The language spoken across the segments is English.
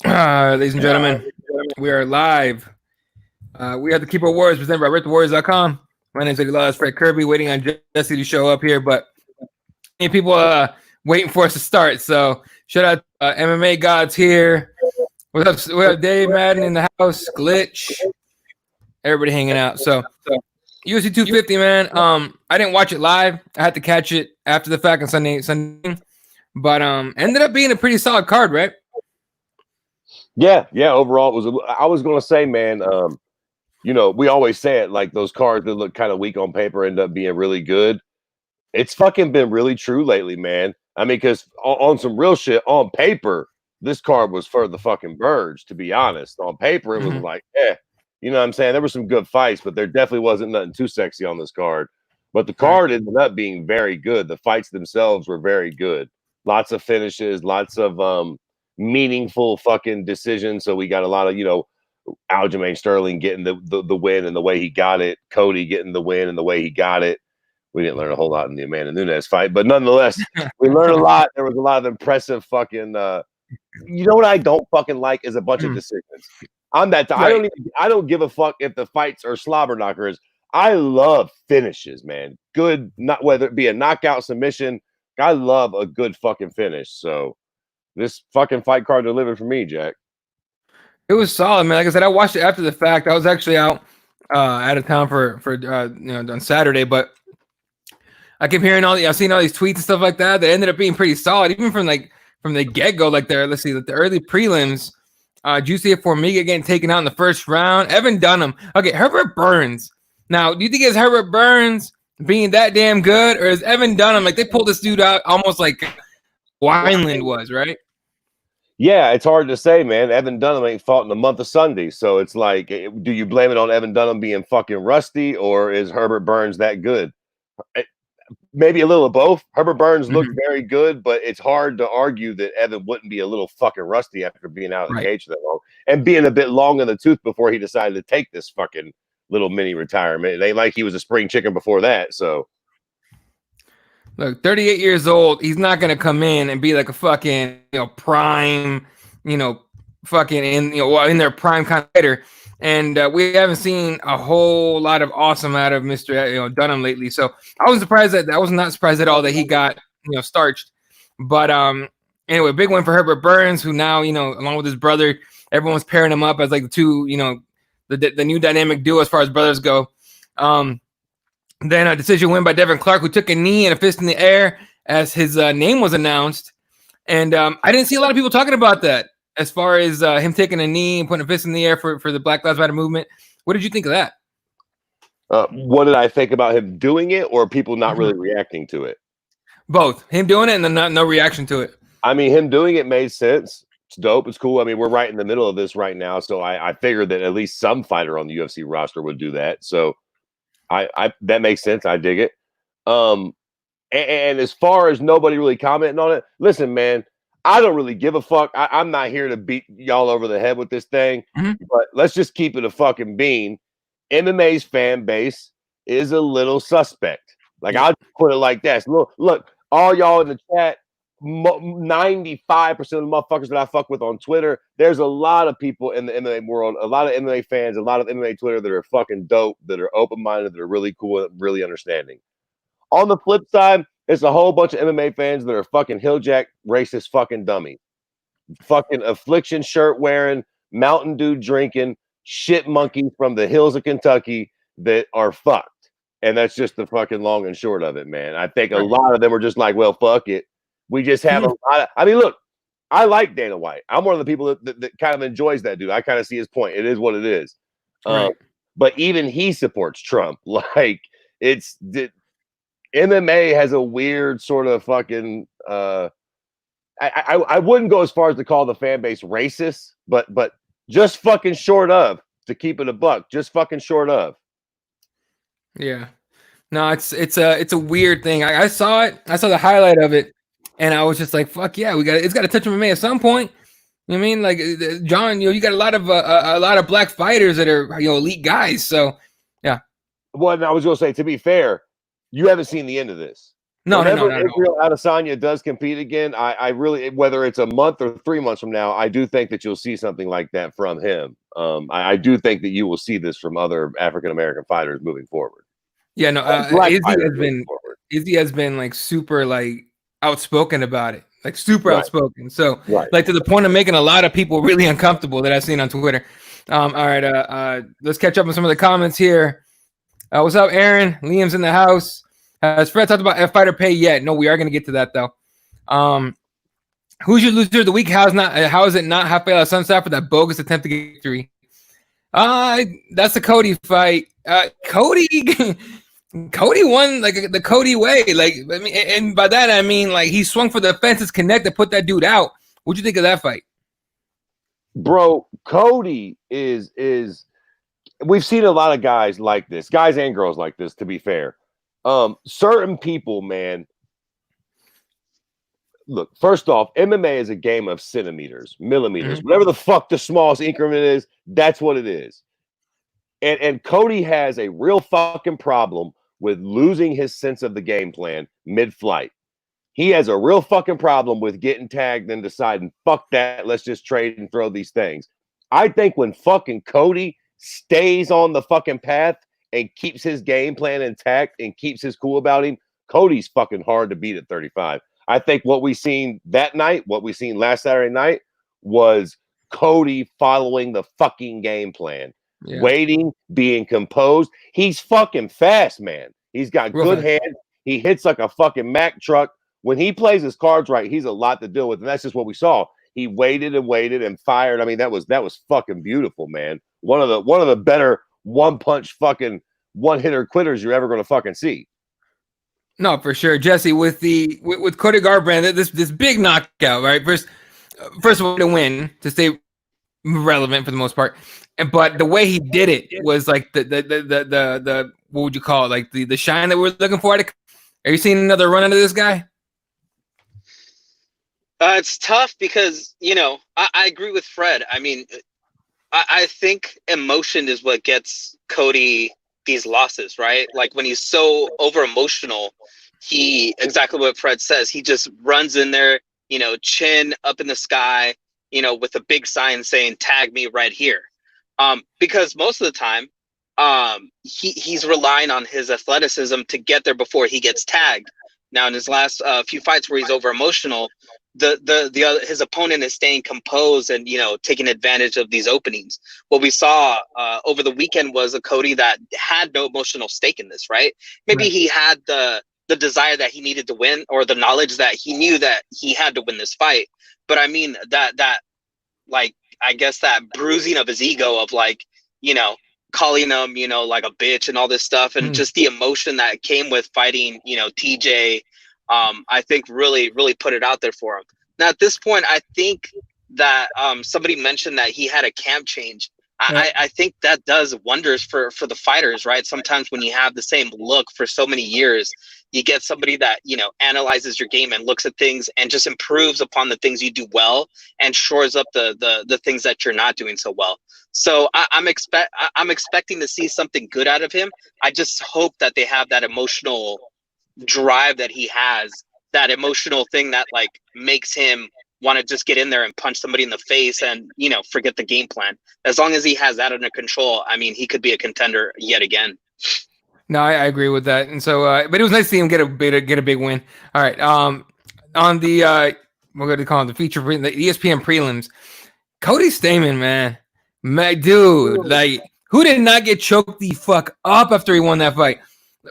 Ladies and gentlemen, we are live. We have to keep our words presented by RipTheWarriors.com. My name is Eddie Laws, Fred Kirby, waiting on Jesse to show up here, but many people waiting for us to start. So shout out MMA gods here. What's up? We have Dave Madden in the house, Glitch, everybody hanging out. So UFC 250, man. I didn't watch it live. I had to catch it after the fact on Sunday, but ended up being a pretty solid card, right? Yeah. Overall, it was. I was going to say, man. We always say it, like those cards that look kind of weak on paper end up being really good. It's fucking been really true lately, man. I mean, because on some real shit, on paper, this card was for the fucking birds. To be honest, on paper, it was like, you know what I'm saying? There were some good fights, but there definitely wasn't nothing too sexy on this card. But the card ended up being very good. The fights themselves were very good. Lots of finishes, lots of meaningful fucking decisions. So we got a lot of, Aljamain Sterling getting the win and the way he got it. Cody getting the win and the way he got it. We didn't learn a whole lot in the Amanda Nunes fight, but nonetheless, we learned a lot. There was a lot of impressive fucking. You know what I don't fucking like is a bunch of decisions. I'm that. Right. I don't give a fuck if the fights are slobber knockers. I love finishes, man. Good, not whether it be a knockout, submission. I love a good fucking finish. So this fucking fight card delivered for me, Jack. It was solid, man. Like I said, I watched it after the fact. I was actually out of town for on Saturday, but I kept hearing I've seen all these tweets and stuff like that. That ended up being pretty solid, even from the get go. Like the early prelims, Juicy Formiga getting taken out in the first round. Evan Dunham. Okay, Herbert Burns. Now, do you think it's Herbert Burns being that damn good, or is Evan Dunham like they pulled this dude out almost like Wineland was, right? Yeah, it's hard to say, man. Evan Dunham ain't fought in a month of Sundays. So it's like, do you blame it on Evan Dunham being fucking rusty, or is Herbert Burns that good? Maybe a little of both. Herbert Burns looked very good, but it's hard to argue that Evan wouldn't be a little fucking rusty after being out of the cage that long and being a bit long in the tooth before he decided to take this fucking little mini retirement. It ain't like he was a spring chicken before that. So look, 38 years old, he's not going to come in and be like a fucking, prime, fucking in their prime kind of fighter. And we haven't seen a whole lot of awesome out of Mr. Dunham lately. So I was not surprised at all that he got, starched. But anyway, big win for Herbert Burns, who now, along with his brother, everyone's pairing him up as like the two, the new dynamic duo as far as brothers go. Then a decision win by Devin Clark, who took a knee and a fist in the air as his name was announced. And I didn't see a lot of people talking about that as far as him taking a knee and putting a fist in the air for the Black Lives Matter movement. What did you think of that? What did I think about him doing it, or people not really reacting to it? Both. Him doing it and then no reaction to it. I mean, him doing it made sense. It's dope. It's cool. I mean, we're right in the middle of this right now. So I figured that at least some fighter on the UFC roster would do that. So I that makes sense. I dig it. And as far as nobody really commenting on it, listen, man, I don't really give a fuck. I'm not here to beat y'all over the head with this thing, but let's just keep it a fucking bean. MMA's fan base is a little suspect. Like, I'll put it like this. Look, all y'all in the chat, 95% of the motherfuckers that I fuck with on Twitter, there's a lot of people in the MMA world, a lot of MMA fans, a lot of MMA Twitter that are fucking dope, that are open-minded, that are really cool, and really understanding. On the flip side, there's a whole bunch of MMA fans that are fucking hilljack, racist fucking dummies. Fucking affliction shirt wearing, Mountain Dew drinking, shit monkeys from the hills of Kentucky that are fucked. And that's just the fucking long and short of it, man. I think a lot of them are just like, well, fuck it. We just have a lot of, I mean, look, I like Dana White. I'm one of the people that kind of enjoys that dude. I kind of see his point. It is what it is. But even he supports Trump. Like, MMA has a weird sort of fucking, I wouldn't go as far as to call the fan base racist, but just fucking short of, to keep it a buck, just fucking short of. Yeah. No, it's a weird thing. I saw it. I saw the highlight of it, and I was just like, "Fuck yeah, it's got to touch MMA at some point." You know what I mean? Like, John, you got a lot of black fighters that are elite guys. So yeah. Well, and I was gonna say, to be fair, you haven't seen the end of this. Whenever not at all. Israel Adesanya does compete again, I really, whether it's a month or 3 months from now, I do think that you'll see something like that from him. I do think that you will see this from other African American fighters moving forward. Yeah, no, Black fighters moving forward. Izzy has been like super like outspoken about it, like super Right. outspoken. So Right. like to the point of making a lot of people really uncomfortable that I've seen on Twitter. All right, let's catch up on some of the comments here. What's up, Aaron? Liam's in the house. Has Fred talked about fighter pay yet? No, we are going to get to that though. Who's your loser of the week? How is it not Rafael Sunstaff for that bogus attempt to get victory? That's the Cody fight. Cody won like the Cody way. Like, I mean, and by that I mean like he swung for the fences, connect to put that dude out. What'd you think of that fight? Bro, Cody is we've seen a lot of guys like this, guys and girls like this, to be fair. Certain people, man. Look, first off, MMA is a game of centimeters, millimeters, whatever the fuck the smallest increment is, that's what it is. And Cody has a real fucking problem with losing his sense of the game plan mid-flight. He has a real fucking problem with getting tagged and deciding, fuck that, let's just trade and throw these things. I think when fucking Cody stays on the fucking path and keeps his game plan intact and keeps his cool about him, Cody's fucking hard to beat at 35. I think what we seen that night, what we seen last Saturday night, was Cody following the fucking game plan. Yeah. Waiting, being composed. He's fucking fast, man. He's got good hands. He hits like a fucking Mack truck. When he plays his cards right, he's a lot to deal with, and that's just what we saw. He waited and fired. I mean, that was fucking beautiful, man. One of the better one-punch fucking one-hitter quitters you're ever going to fucking see. No, for sure, Jesse. With Cody Garr, Brandt, this big knockout, right? First of all, to win, to stay relevant for the most part, but the way he did it was like the what would you call it? Like the shine that we're looking for. Are you seeing another run into this guy? It's tough because I agree with Fred. I mean, I think emotion is what gets Cody these losses, right? Like when he's so over emotional, exactly what Fred says, he just runs in there, chin up in the sky, with a big sign saying tag me right here. Because most of the time, he's relying on his athleticism to get there before he gets tagged. Now in his last few fights where he's over emotional, his opponent is staying composed and taking advantage of these openings. What we saw over the weekend was a Cody that had no emotional stake in this, right? Maybe he had the desire that he needed to win, or the knowledge that he knew that he had to win this fight. But I mean that like, I guess that bruising of his ego of like, calling him, like a bitch and all this stuff, and just the emotion that came with fighting, TJ. I think really put it out there for him. Now at this point, I think that somebody mentioned that he had a camp change. I think that does wonders for the fighters, right? Sometimes when you have the same look for so many years, you get somebody that analyzes your game and looks at things and just improves upon the things you do well and shores up the things that you're not doing so well. So I'm expecting to see something good out of him. I just hope that they have that emotional drive that he has, that emotional thing that like makes him want to just get in there and punch somebody in the face and forget the game plan. As long as he has that under control, I mean, he could be a contender yet again. No, I agree with that. And so but it was nice to see him get a big win. All right, on the we're going to call it the feature, the ESPN prelims, Cody Stamann, man, dude, like, who did not get choked the fuck up after he won that fight?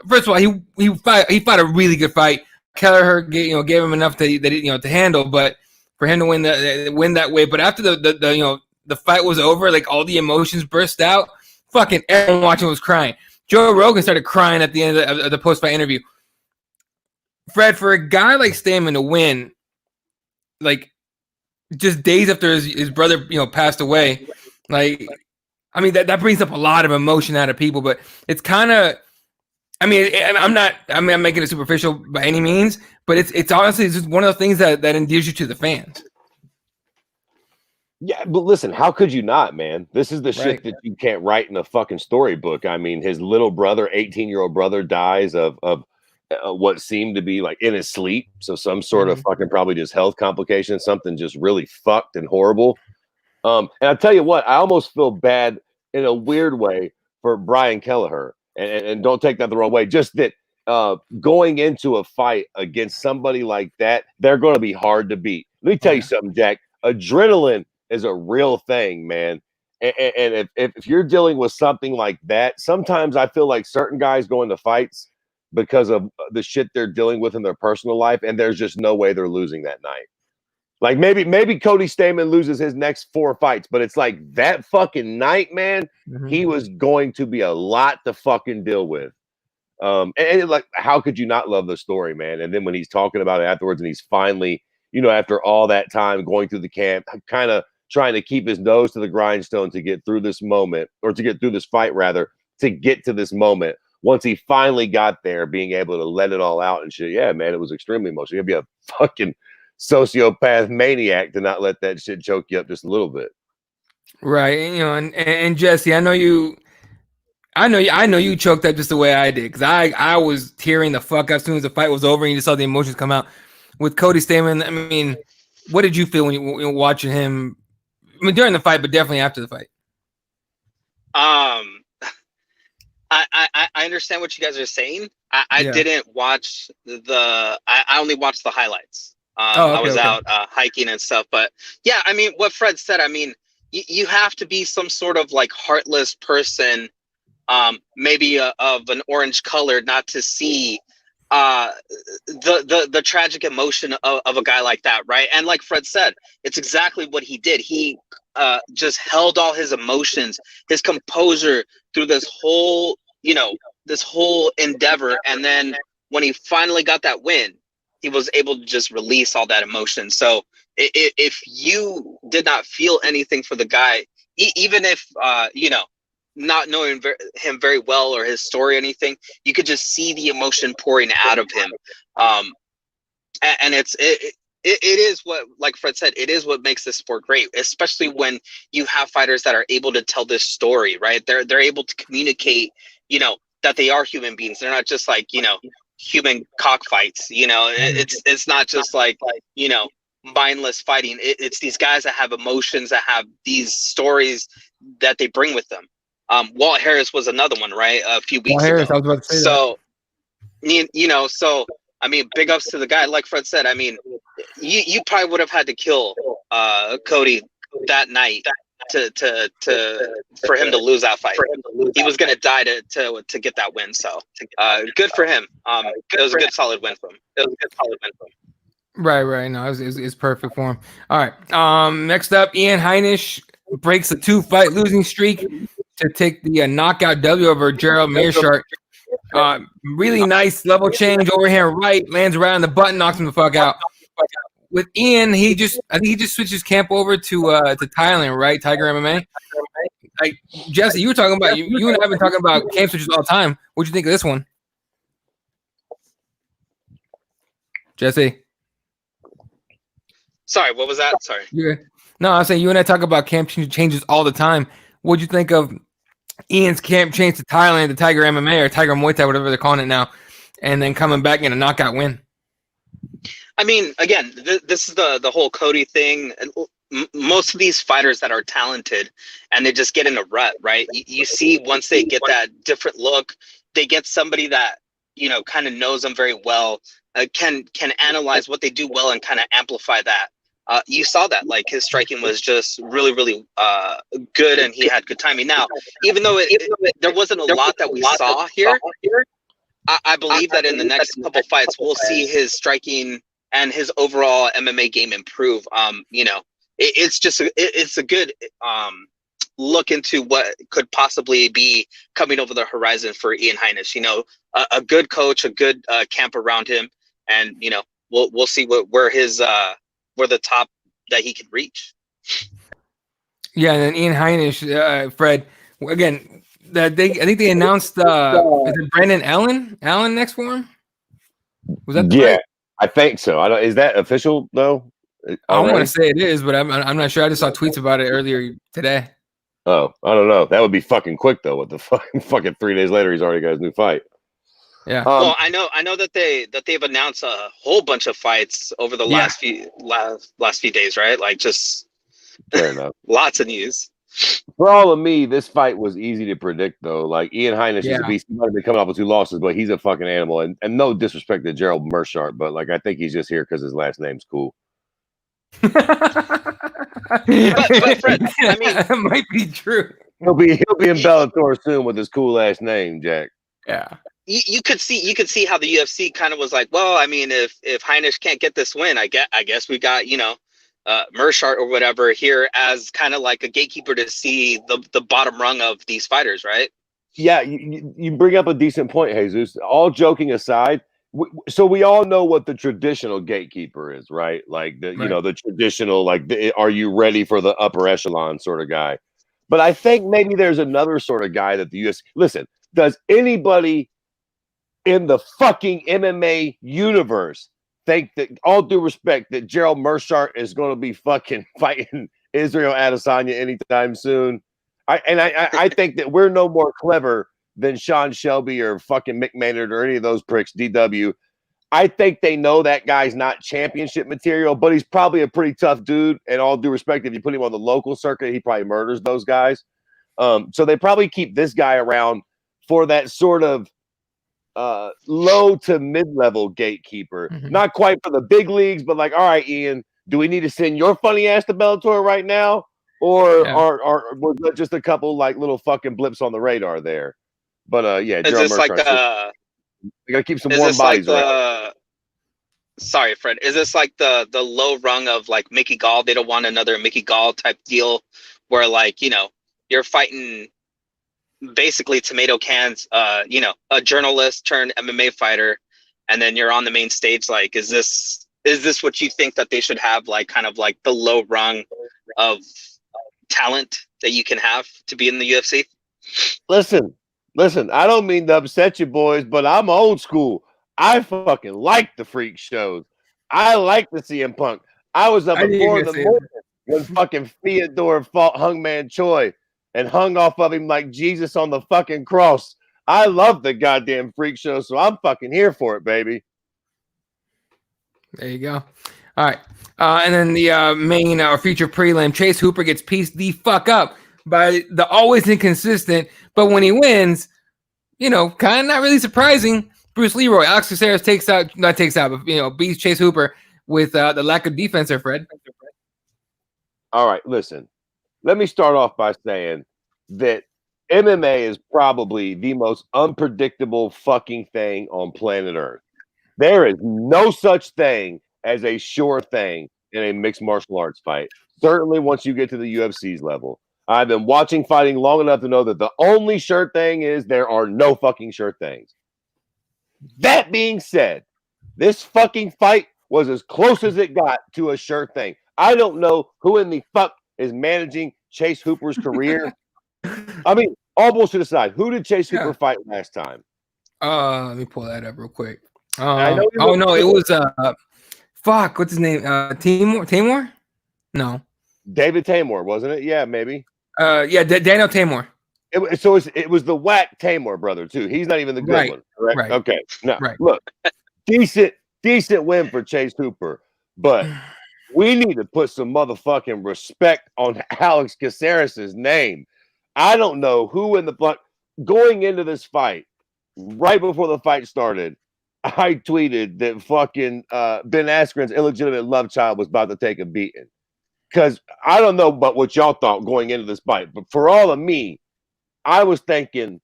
First of all, he fought a really good fight. Kelleher gave him enough to handle, but for him to win that way. But after the fight was over, like all the emotions burst out. Fucking everyone watching was crying. Joe Rogan started crying at the end of the post-fight interview. Fred, for a guy like Stamann to win, like just days after his brother passed away, like, I mean that brings up a lot of emotion out of people. But it's kind of, I mean, I'm making it superficial by any means, but it's honestly just one of the things that endears you to the fans. Yeah, but listen, how could you not, man? This is the shit that you can't write in a fucking storybook. I mean, his little brother, 18-year-old brother, dies of what seemed to be like in his sleep. So some sort of fucking probably just health complication, something just really fucked and horrible. And I'll tell you what, I almost feel bad in a weird way for Brian Kelleher. And don't take that the wrong way. Just that going into a fight against somebody like that, they're going to be hard to beat. Let me tell you something, Jack. Adrenaline is a real thing, man. And if you're dealing with something like that, sometimes I feel like certain guys go into fights because of the shit they're dealing with in their personal life, and there's just no way they're losing that night. Like maybe Cody Stamann loses his next 4 fights, but it's like that fucking night, man, he was going to be a lot to fucking deal with. And like, how could you not love the story, man? And then when he's talking about it afterwards, and he's finally, after all that time going through the camp, kind of trying to keep his nose to the grindstone to get through this moment, or to get through this fight, rather, to get to this moment. Once he finally got there, being able to let it all out and shit, yeah, man, it was extremely emotional. You'd be a fucking sociopath maniac to not let that shit choke you up just a little bit. Right. And Jesse, I know you choked up just the way I did, because I was tearing the fuck up as soon as the fight was over and you just saw the emotions come out. With Cody Stamann, I mean, what did you feel when you were watching him? I mean, during the fight, but definitely after the fight. I understand what you guys are saying. I didn't watch I only watched the highlights. I was out hiking and stuff. But yeah, I mean, what Fred said, I mean, you have to be some sort of like heartless person, maybe of an orange color, not to see the tragic emotion of a guy like that, right? And like Fred said, it's exactly what he did. He just held all his emotions, his composure through this whole endeavor, and then when he finally got that win, he was able to just release all that emotion. So if you did not feel anything for the guy, even if not knowing him very well or his story or anything, you could just see the emotion pouring out of him. And it is what, like Fred said, it is what makes this sport great, especially when you have fighters that are able to tell this story, right? They're able to communicate, that they are human beings. They're not just like, human cockfights, it's not just like, mindless fighting. It's these guys that have emotions, that have these stories that they bring with them. Walt Harris was another one, right? A few weeks ago. I was about to say that. So I mean, big ups to the guy. Like Fred said, I mean, you probably would have had to kill Cody that night for him to lose that fight. He was gonna die to get that win. So good for him. It was a good solid win for him. Right. No, it's perfect for him. All right. Next up, Ian Heinisch breaks a 2-fight losing streak to take the knockout W over Gerald Meerschaert. Really nice level change, overhand right, lands right on the button, knocks him the fuck out. With Ian, I think he just switches camp over to Thailand, right? Tiger MMA. Like Jesse, you were talking about you and I have been talking about camp switches all the time. What'd you think of this one, Jesse? Sorry, what was that? Sorry. Yeah. No, I was saying you and I talk about camp changes all the time. What'd you think of Ian's camp change to Thailand, to Tiger MMA or Tiger Muay Thai, whatever they're calling it now, and then coming back in a knockout win? I mean, again, this is the whole Cody thing. Most of these fighters that are talented and they just get in a rut, right? You see, once they get that different look, they get somebody that, kind of knows them very well, can analyze what they do well and kind of amplify that. You saw that, like, his striking was just really, really good, and he had good timing. Now, even though there wasn't a lot that we saw here, I believe that in the next couple fights, we'll see his striking and his overall MMA game improve. It's a good look into what could possibly be coming over the horizon for Ian Heinisch. A good coach, a good camp around him, and we'll see where the top that he can reach. Yeah, and then Ian Heinisch, Fred, again, I think they announced is it Brandon Allen next for him? Was that fight? I think so. Is that official though? I want to say it is, but I'm not sure. I just saw tweets about it earlier today. Oh, I don't know. That would be fucking quick though. What the fucking 3 days later, he's already got his new fight. Yeah. Well, I know that they've announced a whole bunch of fights over the last few days, right? Like just fair enough. lots of news. For all of me, this fight was easy to predict, though. Like Ian Heinisch is a Yeah. beast. He might have been coming off with 2 losses, but he's a fucking animal. And no disrespect to Gerald Meerschaert, but like I think he's just here because his last name's cool. But Fred, I mean, that might be true. He'll be in Bellator soon with his cool ass name, Jack. Yeah. You could see how the UFC kind of was like, well, I mean, if Heinisch can't get this win, I guess we got, Meerschaert or whatever here as kind of like a gatekeeper to see the bottom rung of these fighters, right? Yeah, you bring up a decent point, Jesus. All joking aside, so we all know what the traditional gatekeeper is, right? Like the traditional, like, are you ready for the upper echelon sort of guy? But I think maybe there's another sort of guy that the UFC. Listen, does anybody in the fucking MMA universe think that, all due respect, that Gerald Meerschaert is going to be fucking fighting Israel Adesanya anytime soon? I think that we're no more clever than Sean Shelby or fucking Mick Maynard or any of those pricks, DW. I think they know that guy's not championship material, but he's probably a pretty tough dude. And all due respect, if you put him on the local circuit, he probably murders those guys. So they probably keep this guy around for that sort of low to mid-level gatekeeper. Not quite for the big leagues, but like, all right, Ian, do we need to send your funny ass to Bellator right now? Or was that just a couple like little fucking blips on the radar there? But yeah, Is this like you gotta keep some warm bodies around. Sorry, Fred. Is this like the low rung of like Mickey Gall? They don't want another Mickey Gall type deal where like, you're fighting basically tomato cans, a journalist turned MMA fighter, and then you're on the main stage. Like, is this what you think that they should have, like kind of like the low rung of talent that you can have to be in the UFC? Listen, I don't mean to upset you boys, but I'm old school. I fucking like the freak shows. I like the CM Punk. I was up at 4 in the morning when fucking Theodore fought Hungman Choi and hung off of him like Jesus on the fucking cross. I love the goddamn freak show, so I'm fucking here for it, baby. There you go. All right. And then the main feature prelim, Chase Hooper gets pieced the fuck up by the always inconsistent, but when he wins, kind of not really surprising, Bruce Leroy. Alex Caceres beats Chase Hooper with the lack of defense there, Fred. All right, listen. Let me start off by saying that MMA is probably the most unpredictable fucking thing on planet Earth. There is no such thing as a sure thing in a mixed martial arts fight. Certainly once you get to the UFC's level. I've been watching fighting long enough to know that the only sure thing is there are no fucking sure things. That being said, this fucking fight was as close as it got to a sure thing. I don't know who in the fuck is managing Chase Hooper's career. I mean, all bullshit aside, who did Chase Hooper fight last time? Let me pull that up real quick. It was what's his name? Tamor? No. David Tamor, wasn't it? Yeah, maybe. Daniel Tamor. It was the whack Tamor brother too. He's not even the good one, correct? Right. Okay. Now, look, decent win for Chase Hooper, but we need to put some motherfucking respect on Alex Caceres' name. I don't know who in the fuck going into this fight. Right before the fight started, I tweeted that fucking Ben Askren's illegitimate love child was about to take a beating. Because I don't know about what y'all thought going into this fight, but for all of me, I was thinking,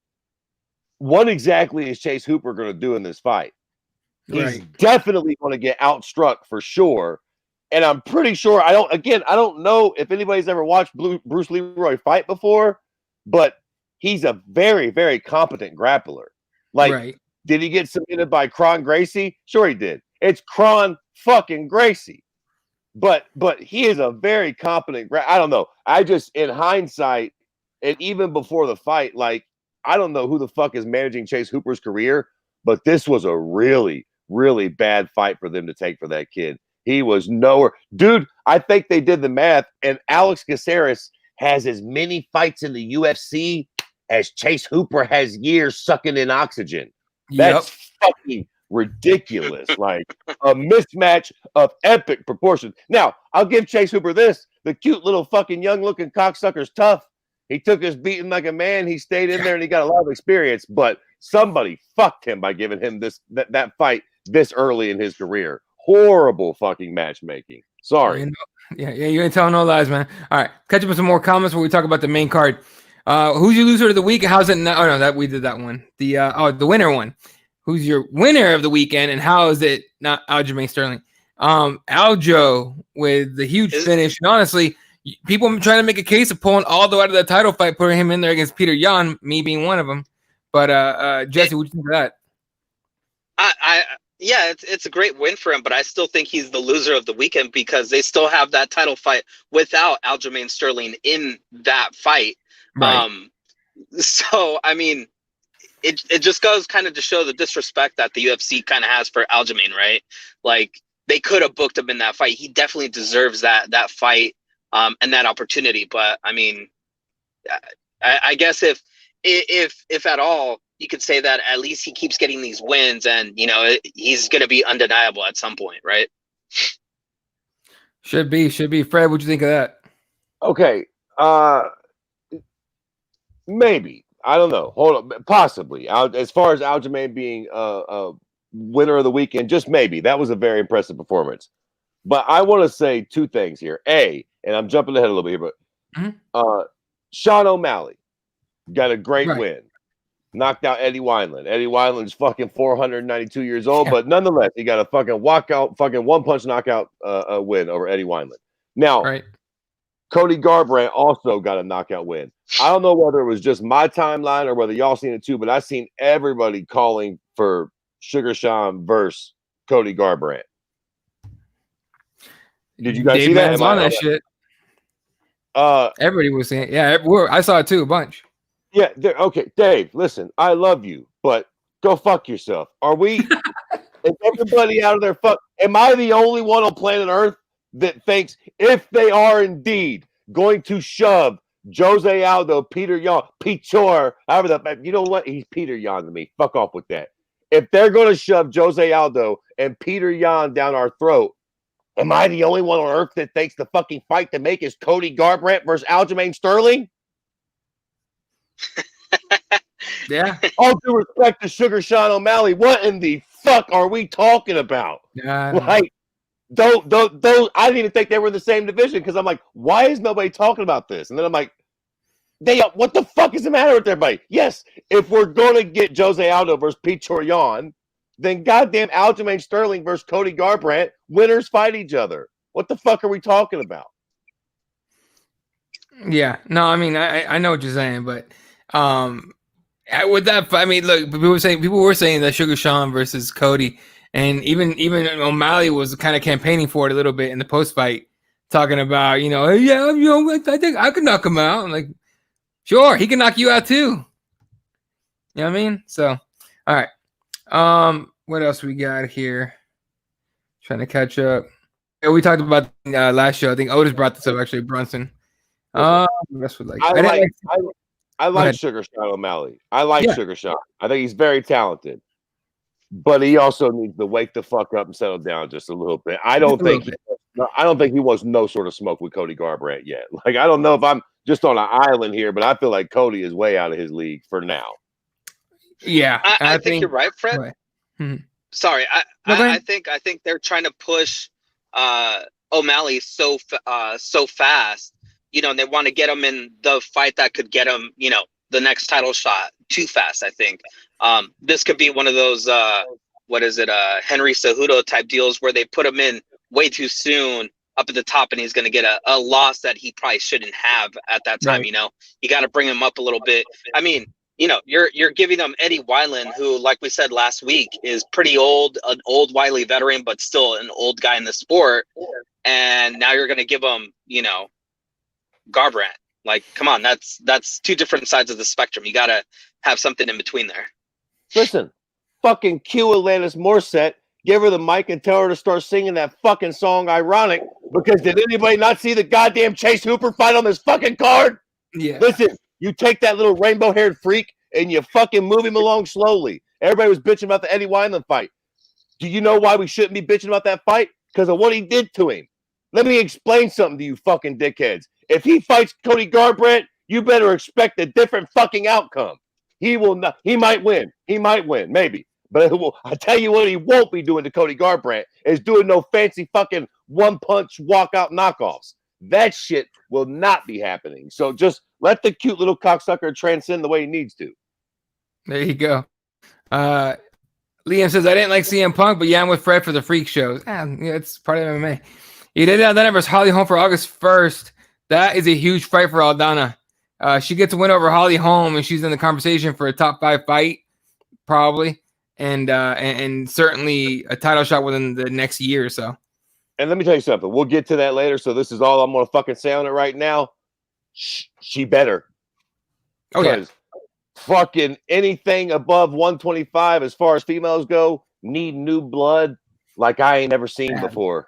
what exactly is Chase Hooper going to do in this fight? He's definitely going to get outstruck for sure. And I'm pretty sure, I don't know if anybody's ever watched Bruce Leroy fight before, but he's a very, very competent grappler. Did he get submitted by Kron Gracie? Sure he did. It's Kron fucking Gracie. But he is a very competent I don't know. I just, in hindsight, and even before the fight, like, I don't know who the fuck is managing Chase Hooper's career, but this was a really, really bad fight for them to take for that kid. He was nowhere. Dude, I think they did the math, and Alex Caceres has as many fights in the UFC as Chase Hooper has years sucking in oxygen. That's fucking ridiculous. Like a mismatch of epic proportions. Now, I'll give Chase Hooper this. The cute little fucking young looking cocksucker's tough. He took his beating like a man. He stayed in there and he got a lot of experience, but somebody fucked him by giving him that fight this early in his career. Horrible fucking matchmaking. Sorry. Yeah, you ain't telling no lies, man. All right, catch up with some more comments where we talk about the main card. Who's your loser of the week? How's it? Oh no, that we did that one. The winner one. Who's your winner of the weekend, and how is it not Aljamain Sterling? Aljo with the huge finish, and honestly, people trying to make a case of pulling Aldo out of the title fight, putting him in there against Peter Yan, me being one of them. But Jesse, what do you think of that? Yeah, it's a great win for him, but I still think he's the loser of the weekend because they still have that title fight without Aljamain Sterling in that fight. Right. So I mean, it just goes kind of to show the disrespect that the UFC kind of has for Aljamain, right? Like they could have booked him in that fight. He definitely deserves that fight and that opportunity. But I mean, I guess if at all, you could say that at least he keeps getting these wins, and he's going to be undeniable at some point, right? Should be. Fred, what'd you think of that? Okay, maybe. I don't know. Hold on, possibly. As far as Aljamain being a winner of the weekend, just maybe. That was a very impressive performance. But I want to say two things here. And I'm jumping ahead a little bit here, but Sean O'Malley got a great win. Knocked out Eddie Wineland. Eddie Wineland's fucking 492 years old, but nonetheless, he got a fucking one-punch knockout win over Eddie Wineland. Now, Cody Garbrandt also got a knockout win. I don't know whether it was just my timeline or whether y'all seen it too, but I seen everybody calling for Sugar Sean versus Cody Garbrandt. Did you guys see that? Am I on that shit? Everybody was saying, yeah, I saw it too, a bunch. Yeah, okay, Dave, listen, I love you, but go fuck yourself. Is everybody out of their am I the only one on planet Earth that thinks if they are indeed going to shove Jose Aldo, Peter Yan, you know what? He's Peter Yan to me. Fuck off with that. If they're going to shove Jose Aldo and Peter Yan down our throat, am I the only one on Earth that thinks the fucking fight to make is Cody Garbrandt versus Aljamain Sterling? Yeah. All due respect to Sugar Sean O'Malley, what in the fuck are we talking about? Like, don't. I didn't even think they were in the same division because I'm like, why is nobody talking about this? And then I'm like, what the fuck is the matter with everybody? Yes, if we're gonna get Jose Aldo versus Peter Yan, then goddamn Aljamain Sterling versus Cody Garbrandt, winners fight each other. What the fuck are we talking about? Yeah, no, I mean, I know what you're saying, but with that, I mean, look, people were saying that Sugar Sean versus Cody, and even O'Malley was kind of campaigning for it a little bit in the post fight, talking about, I think I could knock him out. I'm like, sure, he can knock you out too. You know what I mean? So, all right, what else we got here? Trying to catch up. Yeah, we talked about last show. I think Otis brought this up actually, Brunson. I like Sugar Sean O'Malley. I like Sugar Sean. I think he's very talented, but he also needs to wake the fuck up and settle down just a little bit. I don't think he wants no sort of smoke with Cody Garbrandt yet. Like, I don't know if I'm just on an island here, but I feel like Cody is way out of his league for now. Yeah, I think you're right, Fred. Sorry, I think they're trying to push O'Malley so fast. They want to get him in the fight that could get him, the next title shot too fast, I think. This could be one of those, Henry Cejudo type deals where they put him in way too soon up at the top and he's going to get a loss that he probably shouldn't have at that time, right. You got to bring him up a little bit. I mean, you're giving them Eddie Wineland, who, like we said last week, is pretty old, an old wily veteran, but still an old guy in the sport. And now you're going to give him, Garbrandt. Like, come on, that's two different sides of the spectrum. You got to have something in between there. Listen, fucking cue Alanis Morissette, give her the mic and tell her to start singing that fucking song Ironic, because did anybody not see the goddamn Chase Hooper fight on this fucking card? Yeah. Listen, you take that little rainbow-haired freak and you fucking move him along slowly. Everybody was bitching about the Eddie Wineland fight. Do you know why we shouldn't be bitching about that fight? Because of what he did to him. Let me explain something to you fucking dickheads. If he fights Cody Garr, Brandt, you better expect a different fucking outcome. He will not. He might win. He might win, maybe. But I tell you what he won't be doing to Cody Garr, Brandt, is doing no fancy fucking one-punch walkout knockoffs. That shit will not be happening. So just let the cute little cocksucker transcend the way he needs to. There you go. Liam says, I didn't like CM Punk, but yeah, I'm with Fred for the freak shows. Yeah, it's part of MMA. He did Aldana versus Holly Holm for August 1st. That is a huge fight for Aldana. She gets a win over Holly Holm, and she's in the conversation for a top 5 fight, probably, and certainly a title shot within the next year or so. And let me tell you something. We'll get to that later. So this is all I'm going to fucking say on it right now. She better. Oh, yeah. Fucking anything above 125 as far as females go need new blood like I ain't never seen before.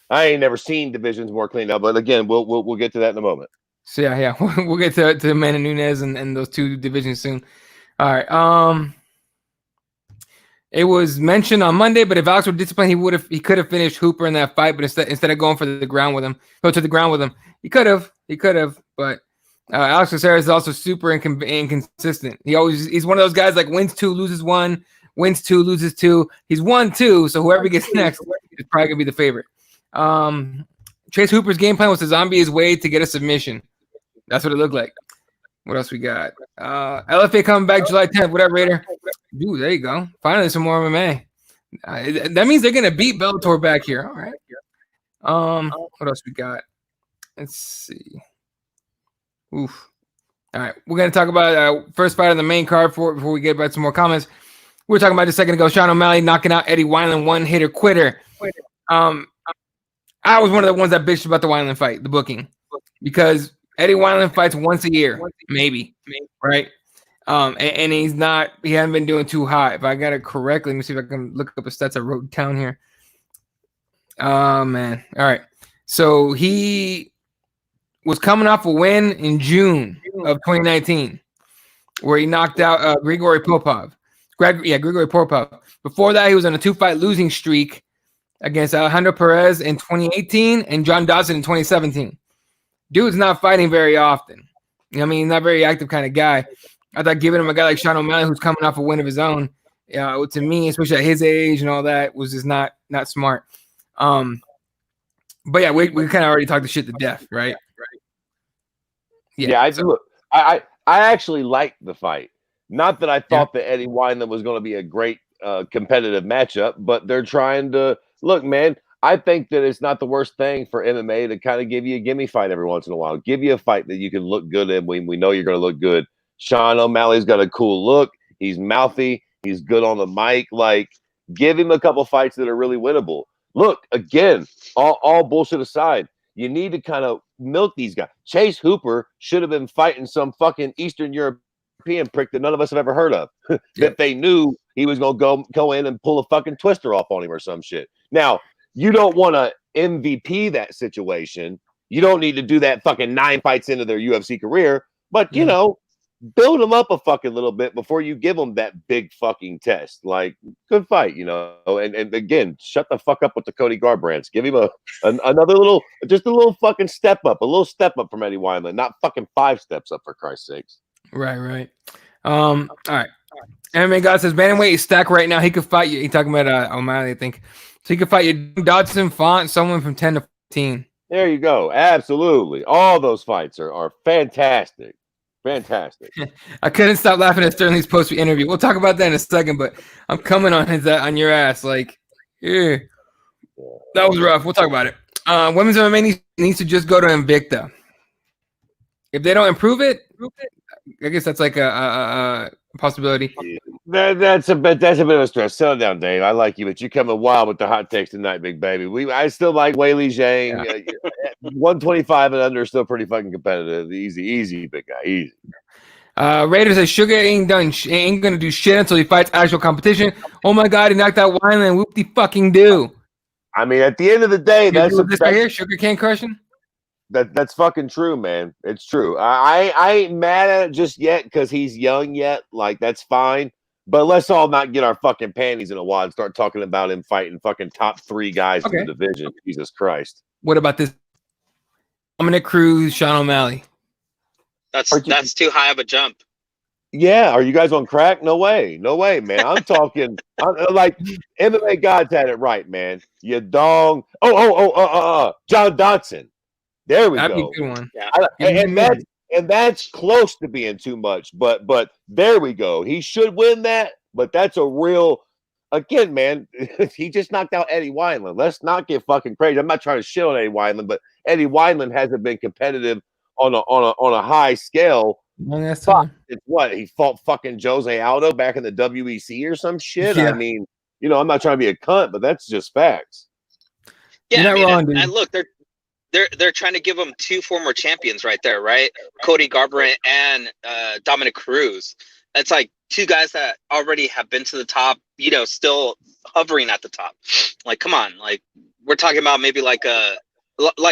I ain't never seen divisions more cleaned up. But again, we'll get to that in a moment. So yeah, we'll get to Amanda Nunes and those 2 divisions soon. All right. It was mentioned on Monday, but if Alex were disciplined, he could have finished Hooper in that fight. But instead of going for the ground with him, he could have. But Alex Caceres is also super inconsistent. He's one of those guys like wins 2, loses 1, wins 2, loses 2. He's 1-2, so whoever gets next is probably gonna be the favorite. Chase Hooper's game plan was to zombie his way to get a submission. That's what it looked like. What else we got? LFA coming back July 10th. Whatever, Raider. Dude, there you go. Finally, some more MMA. That means they're gonna beat Bellator back here. All right. What else we got? Let's see. Oof. All right, we're gonna talk about first fight on the main card before we get back to some more comments. We were talking about just a second ago. Sean O'Malley knocking out Eddie Wineland, one-hitter quitter. I was one of the ones that bitched about the Wineland fight, the booking, because Eddie Wineland fights once a year, maybe, right? And he hasn't been doing too hot. If I got it correctly, let me see if I can look up the stats I wrote down here. Oh, man. All right. So he was coming off a win in June of 2019 where he knocked out Grigory Popov. Grigory Popov. Before that, he was on a 2-fight losing streak against Alejandro Perez in 2018 and John Dodson in 2017. Dude's not fighting very often. I mean, he's not a very active kind of guy. I thought giving him a guy like Sean O'Malley who's coming off a win of his own, to me, especially at his age and all that, was just not smart. But yeah, we kind of already talked the shit to death, right? Yeah, I do. I actually liked the fight. Not that I thought that Eddie Wineland was going to be a great competitive matchup, but they're trying to look, man. I think that it's not the worst thing for MMA to kind of give you a gimme fight every once in a while. Give you a fight that you can look good in when we know you're going to look good. Sean O'Malley's got a cool look. He's mouthy. He's good on the mic. Like, give him a couple fights that are really winnable. Look, again, all bullshit aside, you need to kind of milk these guys. Chase Hooper should have been fighting some fucking Eastern European prick that none of us have ever heard of. That they knew he was going to go in and pull a fucking twister off on him or some shit. Now, you don't want to MVP that situation. You don't need to do that fucking 9 fights into their UFC career, but you know, build them up a fucking little bit before you give them that big fucking test. Like, good fight, you know. And again, shut the fuck up with the Cody Garr brands. Give him another little, just a little fucking step up from Eddie Wineland, not fucking 5 steps up for Christ's sakes. Right. All right. MMA God says bantamweight is stacked right now. He could fight you. He's talking about O'Malley, I think. So he could fight you, Dodson, Font, someone from 10 to 14. There you go. Absolutely. All those fights are fantastic. Fantastic. I couldn't stop laughing at Sterling's post interview. We'll talk about that in a second, but I'm coming on your ass. Like, that was rough. We'll talk about it. Women's MMA needs to just go to Invicta. If they don't improve it, I guess that's like a possibility. That's a bit of a stress. Settle down, Dave. I like you, but you're coming wild with the hot takes tonight, big baby. I still like Weili Zhang. 125 and under is still pretty fucking competitive. Easy, big guy. Easy. Raiders says Sugar ain't gonna do shit until he fights actual competition. Oh my god, he knocked out Wineland. Whoop de fucking do. I mean, at the end of the day, that's this right here. Sugar can't crush him. That's fucking true, man. It's true. I ain't mad at it just yet because he's young yet. Like, that's fine. But let's all not get our fucking panties in a wad and start talking about him fighting fucking top 3 guys in the division. Jesus Christ. What about this? Dominic Cruz, Sean O'Malley. That's too high of a jump. Yeah, are you guys on crack? No way, man. I'm talking like MMA gods had it right, man. You dong. John Dodson. There we That'd go. be a good one. Yeah. And that's close to being too much, but there we go. He should win that, but that's a real. Again, man, he just knocked out Eddie Wineland. Let's not get fucking crazy. I'm not trying to shit on Eddie Wineland, but Eddie Wineland hasn't been competitive on a high scale. It's what he fought fucking Jose Aldo back in the WEC or some shit. Yeah. I mean, I'm not trying to be a cunt, but that's just facts. Yeah, I mean, wrong, and look, they're trying to give him 2 former champions right there, right? Cody Garbrandt and Dominic Cruz. It's like 2 guys that already have been to the top, still hovering at the top. Like, come on, like we're talking about maybe like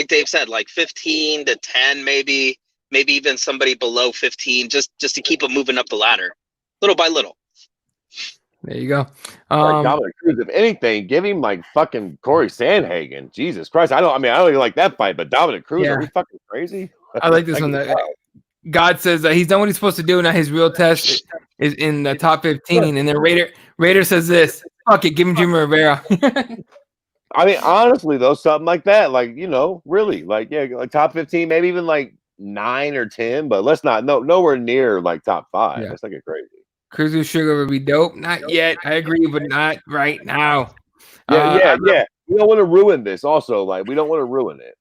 Dave said, like 15 to 10, maybe even somebody below 15, just to keep them moving up the ladder, little by little. There you go. Dominic Cruz, if anything, give him like fucking Corey Sandhagen. Jesus Christ, I don't even like that fight, but Dominic Cruz, are we fucking crazy? I like this one. God says that he's done what he's supposed to do. Now his real test is in the top 15. And then Raider says this: "Fuck it, give him Jimmy Rivera." I mean, honestly, though, something like that, like really, like like top 15, maybe even like 9 or 10, but let's not nowhere near like top 5. Let's not get crazy. Cruiser Sugar would be dope. Not yet. I agree, but not right now. Yeah. We don't want to ruin this. Also, like we don't want to ruin it.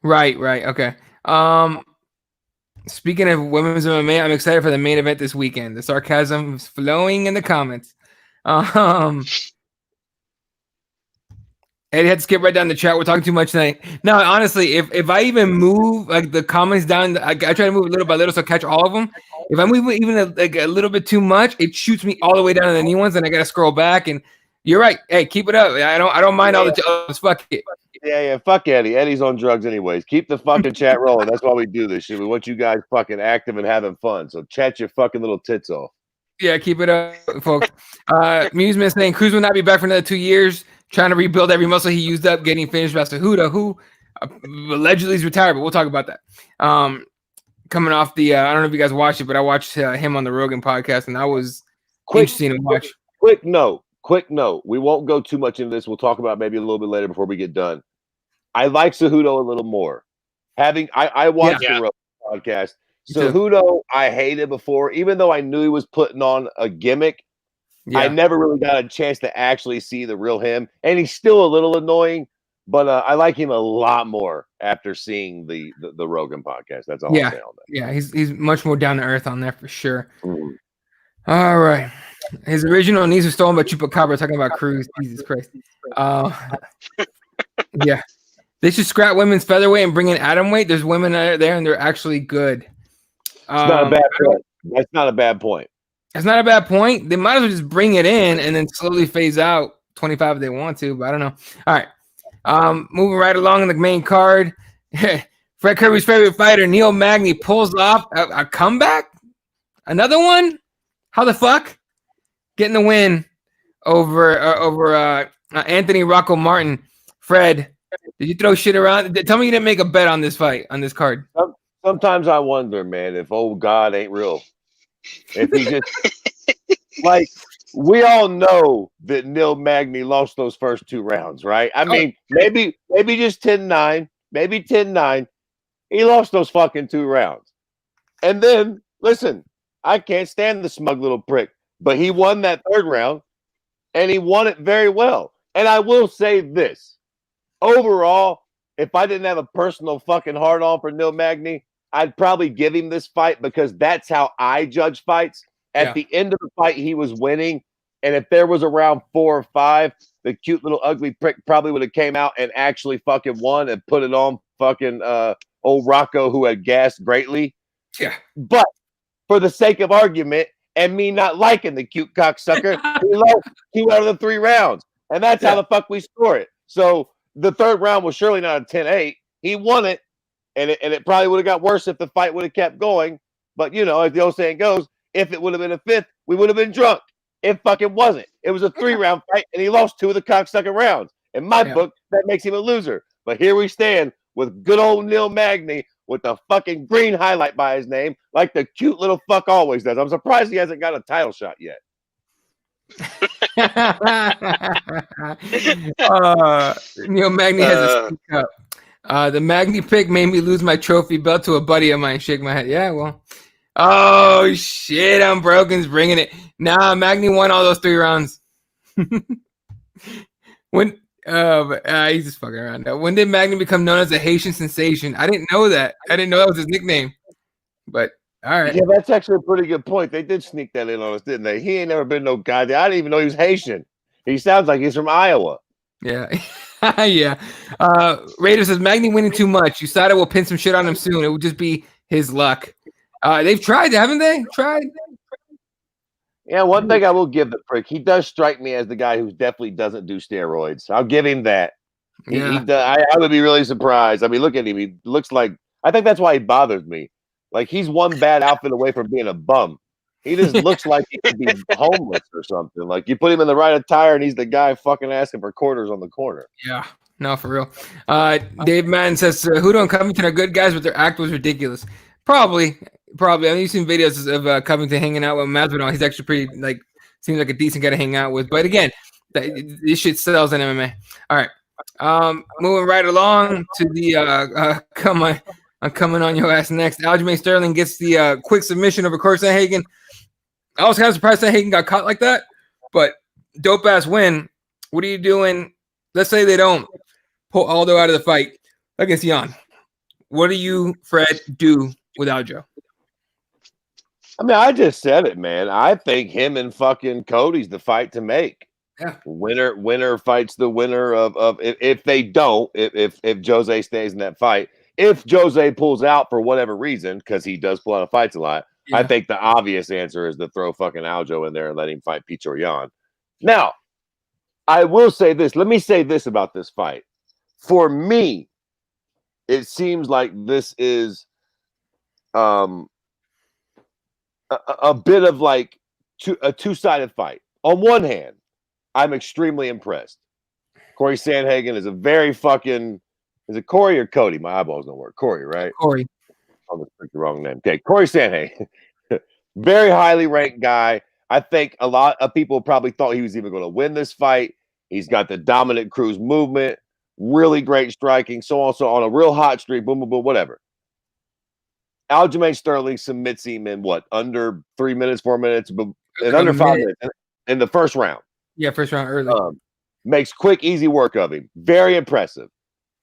Right. Okay. Speaking of women's MMA, I'm excited for the main event this weekend. The sarcasm is flowing in the comments. Eddie had to skip right down the chat. We're talking too much tonight. No, honestly, if I even move like the comments down, I try to move little by little so I catch all of them. If I move even a little bit too much, it shoots me all the way down to the new ones, and I gotta scroll back. And you're right. Hey, keep it up. I don't mind all the fuck it. Yeah. Fuck Eddie. Eddie's on drugs anyways. Keep the fucking chat rolling. That's why we do this shit. We want you guys fucking active and having fun. So chat your fucking little tits off. Yeah, keep it up, folks. Musement saying Cruz will not be back for another 2 years. Trying to rebuild every muscle he used up, getting finished by Cejudo, who allegedly is retired, but we'll talk about that. Coming off the, I don't know if you guys watched it, but I watched him on the Rogan podcast, and that was interesting to watch. Quick note. We won't go too much into this. We'll talk about maybe a little bit later before we get done. I like Cejudo a little more. I watched the Rogan podcast. Cejudo, I hated before, even though I knew he was putting on a gimmick. Yeah. I never really got a chance to actually see the real him, and he's still a little annoying, but I like him a lot more after seeing the Rogan podcast. That's all I'm saying on that. Yeah, he's much more down to earth on there for sure. Mm-hmm. All right. His original knees were stolen by Chupacabra, talking about Cruz. Jesus Christ. Yeah. They should scrap women's featherweight and bring in atomweight. There's women out there, and they're actually good. It's not a bad point. That's not a bad point. It's not a bad point. They might as well just bring it in and then slowly phase out 25 if they want to, but I don't know. All right. Moving right along in the main card. Fred Kirby's favorite fighter, Neil Magny, pulls off a comeback. Another one? How the fuck? Getting the win over Anthony Rocco Martin. Fred, did you throw shit around? Tell me you didn't make a bet on this fight, on this card. Sometimes I wonder, man, if old God ain't real. If he just like we all know that Neil Magny lost those first 2 rounds, right? I mean, maybe just 10-9, maybe 10-9. He lost those fucking 2 rounds. And then listen, I can't stand the smug little prick, but he won that 3rd round and he won it very well. And I will say this. Overall, if I didn't have a personal fucking hard on for Neil Magny, I'd probably give him this fight because that's how I judge fights. At the end of the fight, he was winning. And if there was a round 4 or 5, the cute little ugly prick probably would have came out and actually fucking won and put it on fucking old Rocco, who had gassed greatly. Yeah. But for the sake of argument and me not liking the cute cocksucker, he lost 2 out of the 3 rounds. And that's how the fuck we score it. So the 3rd round was surely not a 10-8. He won it. And it probably would have got worse if the fight would have kept going. But, as the old saying goes, if it would have been a 5th, we would have been drunk. It fucking wasn't. It was a 3-round fight, and he lost 2 of the cocksucking rounds. In my book, that makes him a loser. But here we stand with good old Neil Magny with the fucking green highlight by his name, like the cute little fuck always does. I'm surprised he hasn't got a title shot yet. Neil Magny has a speak up. The Magny pick made me lose my trophy belt to a buddy of mine. Shake my head. Yeah, well. Oh shit! I'm Broken's bringing it. Nah, Magny won all those 3 rounds. When he's just fucking around. When did Magny become known as a Haitian sensation? I didn't know that. I didn't know that was his nickname. But all right. Yeah, that's actually a pretty good point. They did sneak that in on us, didn't they? He ain't never been no guy. I didn't even know he was Haitian. He sounds like he's from Iowa. Yeah. Yeah. Raider says Magny winning too much. USADA will pin some shit on him soon. It will just be his luck. They've tried, haven't they? Yeah, one thing I will give the prick, he does strike me as the guy who definitely doesn't do steroids. I'll give him that. Yeah. I would be really surprised. I mean, look at him. He looks like, I think that's why he bothers me. Like, he's one bad outfit away from being a bum. He just looks like he could be homeless or something. Like, you put him in the right attire, and he's the guy fucking asking for quarters on the corner. Yeah. No, for real. Dave Madden says, Hudo and Covington are good guys, but their act was ridiculous. Probably. I mean, you've seen videos of Covington hanging out with Masvidal. He's actually pretty, seems like a decent guy to hang out with. But again, this shit sells in MMA. All right. Moving right along to the I'm coming on your ass next. Aljamain Sterling gets the quick submission over Corey Sandhagen. I was kind of surprised Sandhagen got caught like that, but dope ass win. What are you doing? Let's say they don't pull Aldo out of the fight against Jan. What do you, Fred, do with Aljo? I mean, I just said it, man. I think him and fucking Cody's the fight to make. Yeah. Winner fights the winner of if they don't, if Jose stays in that fight. If Jose pulls out for whatever reason, because he does pull out of fights a lot, I think the obvious answer is to throw fucking Aljo in there and let him fight Pete or Jan. Now, I will say this. Let me say this about this fight. For me, it seems like this is a bit of like a two-sided fight. On one hand, I'm extremely impressed. Corey Sandhagen is a very fucking, is it Corey or Cody? My eyeballs don't work. Corey, right? Corey. I almost picked the wrong name. Okay, Corey Sandhagen. Very highly ranked guy. I think a lot of people probably thought he was even going to win this fight. He's got the dominant cruise movement, really great striking, so also on a real hot streak, boom, boom, boom, whatever. Aljamain Sterling submits him in what, under 3 minutes, 4 minutes, and under 5 minutes in the first round. Yeah, first round early. Makes quick, easy work of him. Very impressive.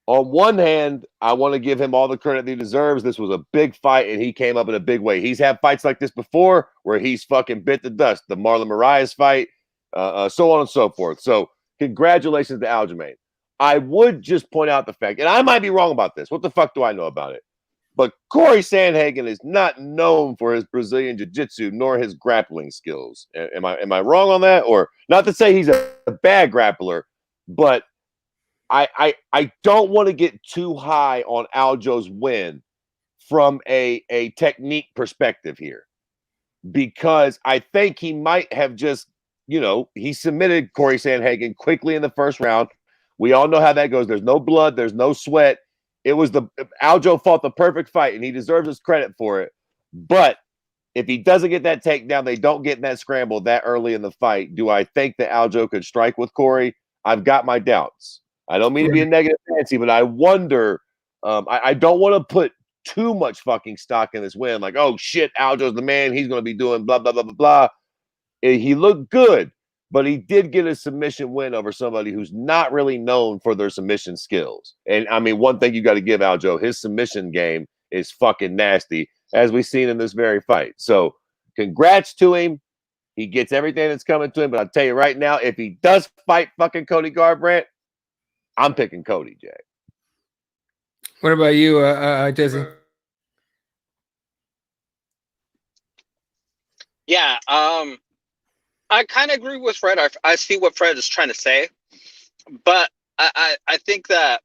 On one hand, I want to give him all the credit he deserves. This was a big fight, and he came up in a big way. He's had fights like this before where he's fucking bit the dust. The Marlon Moraes fight, so on and so forth. So congratulations to Aljamain. I would just point out the fact, and I might be wrong about this. What the fuck do I know about it? But Corey Sandhagen is not known for his Brazilian jiu-jitsu nor his grappling skills. Am I wrong on that? Or not to say he's a bad grappler, but I don't want to get too high on Aljo's win from a technique perspective here, because I think he might have just, he submitted Corey Sandhagen quickly in the first round. We all know how that goes. There's no blood. There's no sweat. It was Aljo fought the perfect fight, and he deserves his credit for it. But if he doesn't get that takedown, they don't get in that scramble that early in the fight. Do I think that Aljo could strike with Corey? I've got my doubts. I don't mean to be a negative Nancy, but I wonder. I don't want to put too much fucking stock in this win. Like, oh shit, Aljo's the man. He's going to be doing blah blah blah blah blah. He looked good, but he did get a submission win over somebody who's not really known for their submission skills. And I mean, one thing you got to give Aljo, his submission game is fucking nasty, as we've seen in this very fight. So congrats to him. He gets everything that's coming to him. But I'll tell you right now, if he does fight fucking Cody Garr, Brandt, I'm picking Cody, Jay. What about you, Jesse? Yeah, I kind of agree with Fred. I see what Fred is trying to say, but I think that,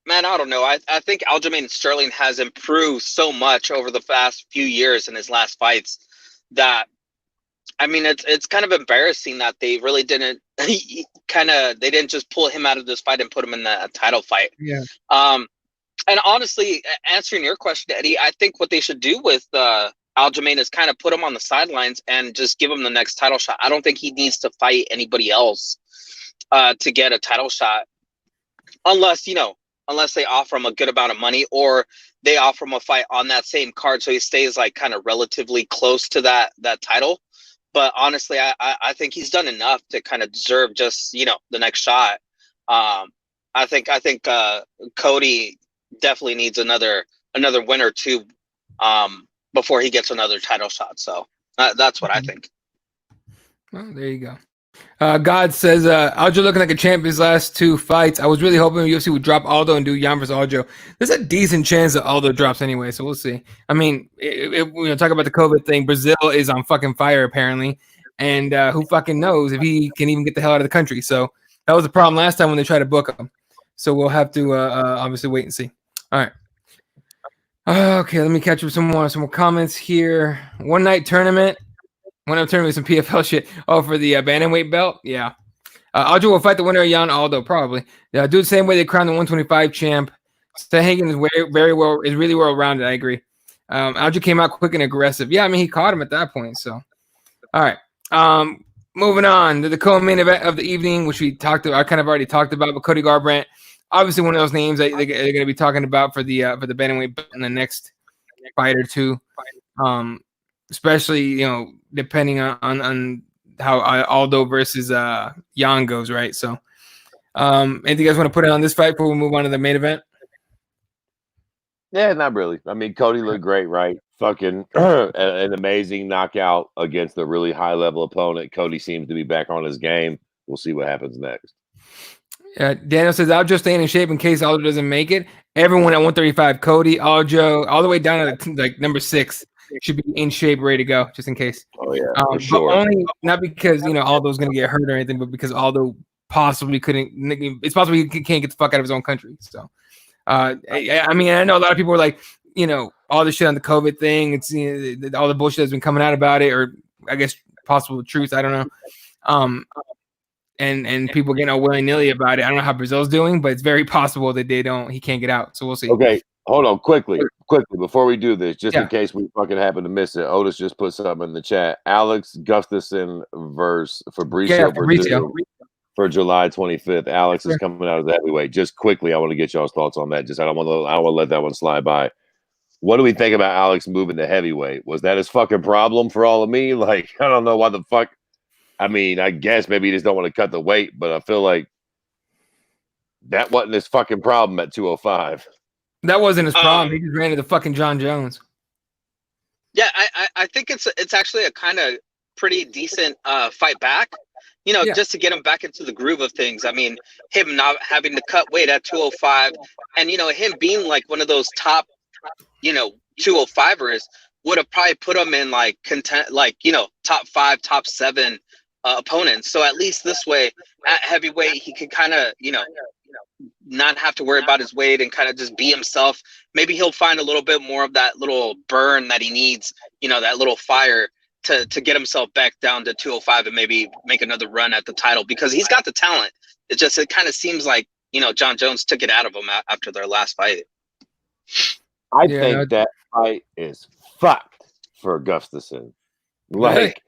man, I don't know. I think Aljamain Sterling has improved so much over the past few years in his last fights that I mean, it's kind of embarrassing that they really didn't they didn't just pull him out of this fight and put him in the title fight. Yeah. And honestly, answering your question, Eddie, I think what they should do with Aljamain is kind of put him on the sidelines and just give him the next title shot. I don't think he needs to fight anybody else to get a title shot, unless they offer him a good amount of money, or they offer him a fight on that same card so he stays like kind of relatively close to that title. But honestly, I think he's done enough to kind of deserve just the next shot. I think Cody definitely needs another win or two before he gets another title shot. So that's what I think. Well, there you go. God says, Aljo looking like a champ his last 2 fights. I was really hoping UFC would drop Aldo and do Jan versus Aljo. There's a decent chance that Aldo drops anyway, so we'll see. I mean, talk about the COVID thing. Brazil is on fucking fire apparently, and who fucking knows if he can even get the hell out of the country. So that was the problem last time when they tried to book him. So we'll have to obviously wait and see. All right. Okay, let me catch up some more comments here. One night tournament with some PFL shit. Oh, for the bantamweight belt? Yeah. Aljo will fight the winner of Jan Aldo, probably. Yeah, do the same way they crowned the 125 champ. Sahagin is really well rounded. I agree. Aljo came out quick and aggressive. Yeah, I mean, he caught him at that point. So, all right. Moving on to the co-main event of the evening, which I kind of already talked about, but Cody Garr Brandt, obviously one of those names that they're going to be talking about for the bantamweight belt in the next fight or two. Especially, depending on how Aldo versus Jan goes, right? So, anything you guys want to put on this fight before we move on to the main event? Yeah, not really. I mean, Cody looked great, right? Fucking an amazing knockout against a really high-level opponent. Cody seems to be back on his game. We'll see what happens next. Daniel says, Aljo staying in shape in case Aldo doesn't make it. Everyone at 135, Cody, Aljo, all the way down to like number 6. Should be in shape, ready to go, just in case. Oh yeah, for sure. But only not because Aldo's gonna get hurt or anything, but because Aldo possibly couldn't. It's possible he can't get the fuck out of his own country. So, I mean, I know a lot of people are like, all this shit on the COVID thing. It's all the bullshit that's been coming out about it, or I guess possible truth. I don't know. And people getting all willy-nilly about it. I don't know how Brazil's doing, but it's very possible that he can't get out. So we'll see. Okay. Hold on, quickly, before we do this, just in case we fucking happen to miss it. Otis just put something in the chat. Alex Gustafsson versus Fabricio for July 25th. Alex is coming out as the heavyweight. Just quickly, I want to get y'all's thoughts on that. I don't want to let that one slide by. What do we think about Alex moving to heavyweight? Was that his fucking problem for all of me? Like, I don't know why the fuck. I mean, I guess maybe he just don't want to cut the weight, but I feel like that wasn't his fucking problem at 205. That wasn't his problem. He just ran into fucking John Jones. Yeah, I think it's actually a kind of pretty decent fight back. Just to get him back into the groove of things. I mean, him not having to cut weight at 205, and him being like one of those top, 205ers would have probably put him in like top 5, top 7 opponents. So at least this way at heavyweight he could kind of not have to worry about his weight and kind of just be himself. Maybe he'll find a little bit more of that little burn that he needs, that little fire to get himself back down to 205 and maybe make another run at the title, because he's got the talent. It kind of seems like, John Jones took it out of him after their last fight. I think that fight is fucked for Gustafsson. Like,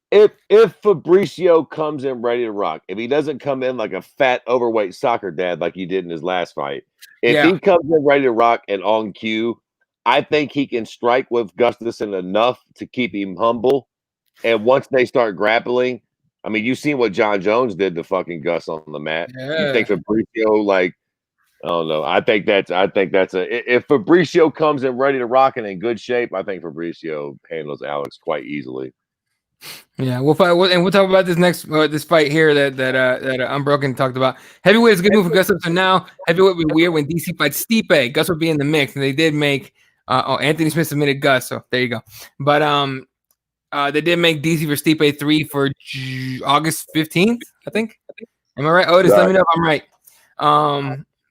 if Fabricio comes in ready to rock, if he doesn't come in like a fat overweight soccer dad like he did in his last fight, if he comes in ready to rock and on cue, I think he can strike with Gustafsson enough to keep him humble. And once they start grappling, I mean, you've seen what John Jones did to fucking Gus on the mat. You think Fabricio, like, I don't know. I think that's if Fabricio comes in ready to rock and in good shape, I think Fabricio handles Alex quite easily. Yeah, we'll talk about this fight here that Unbroken talked about. Heavyweight is a good move for Gustafsson. Now heavyweight would be weird when DC fights Stipe. Gus would be in the mix, and they did make. Anthony Smith submitted Gus, so there you go. But they did make DC for Stipe 3 for August 15th, I think. Am I right? Otis, let me know if I'm right.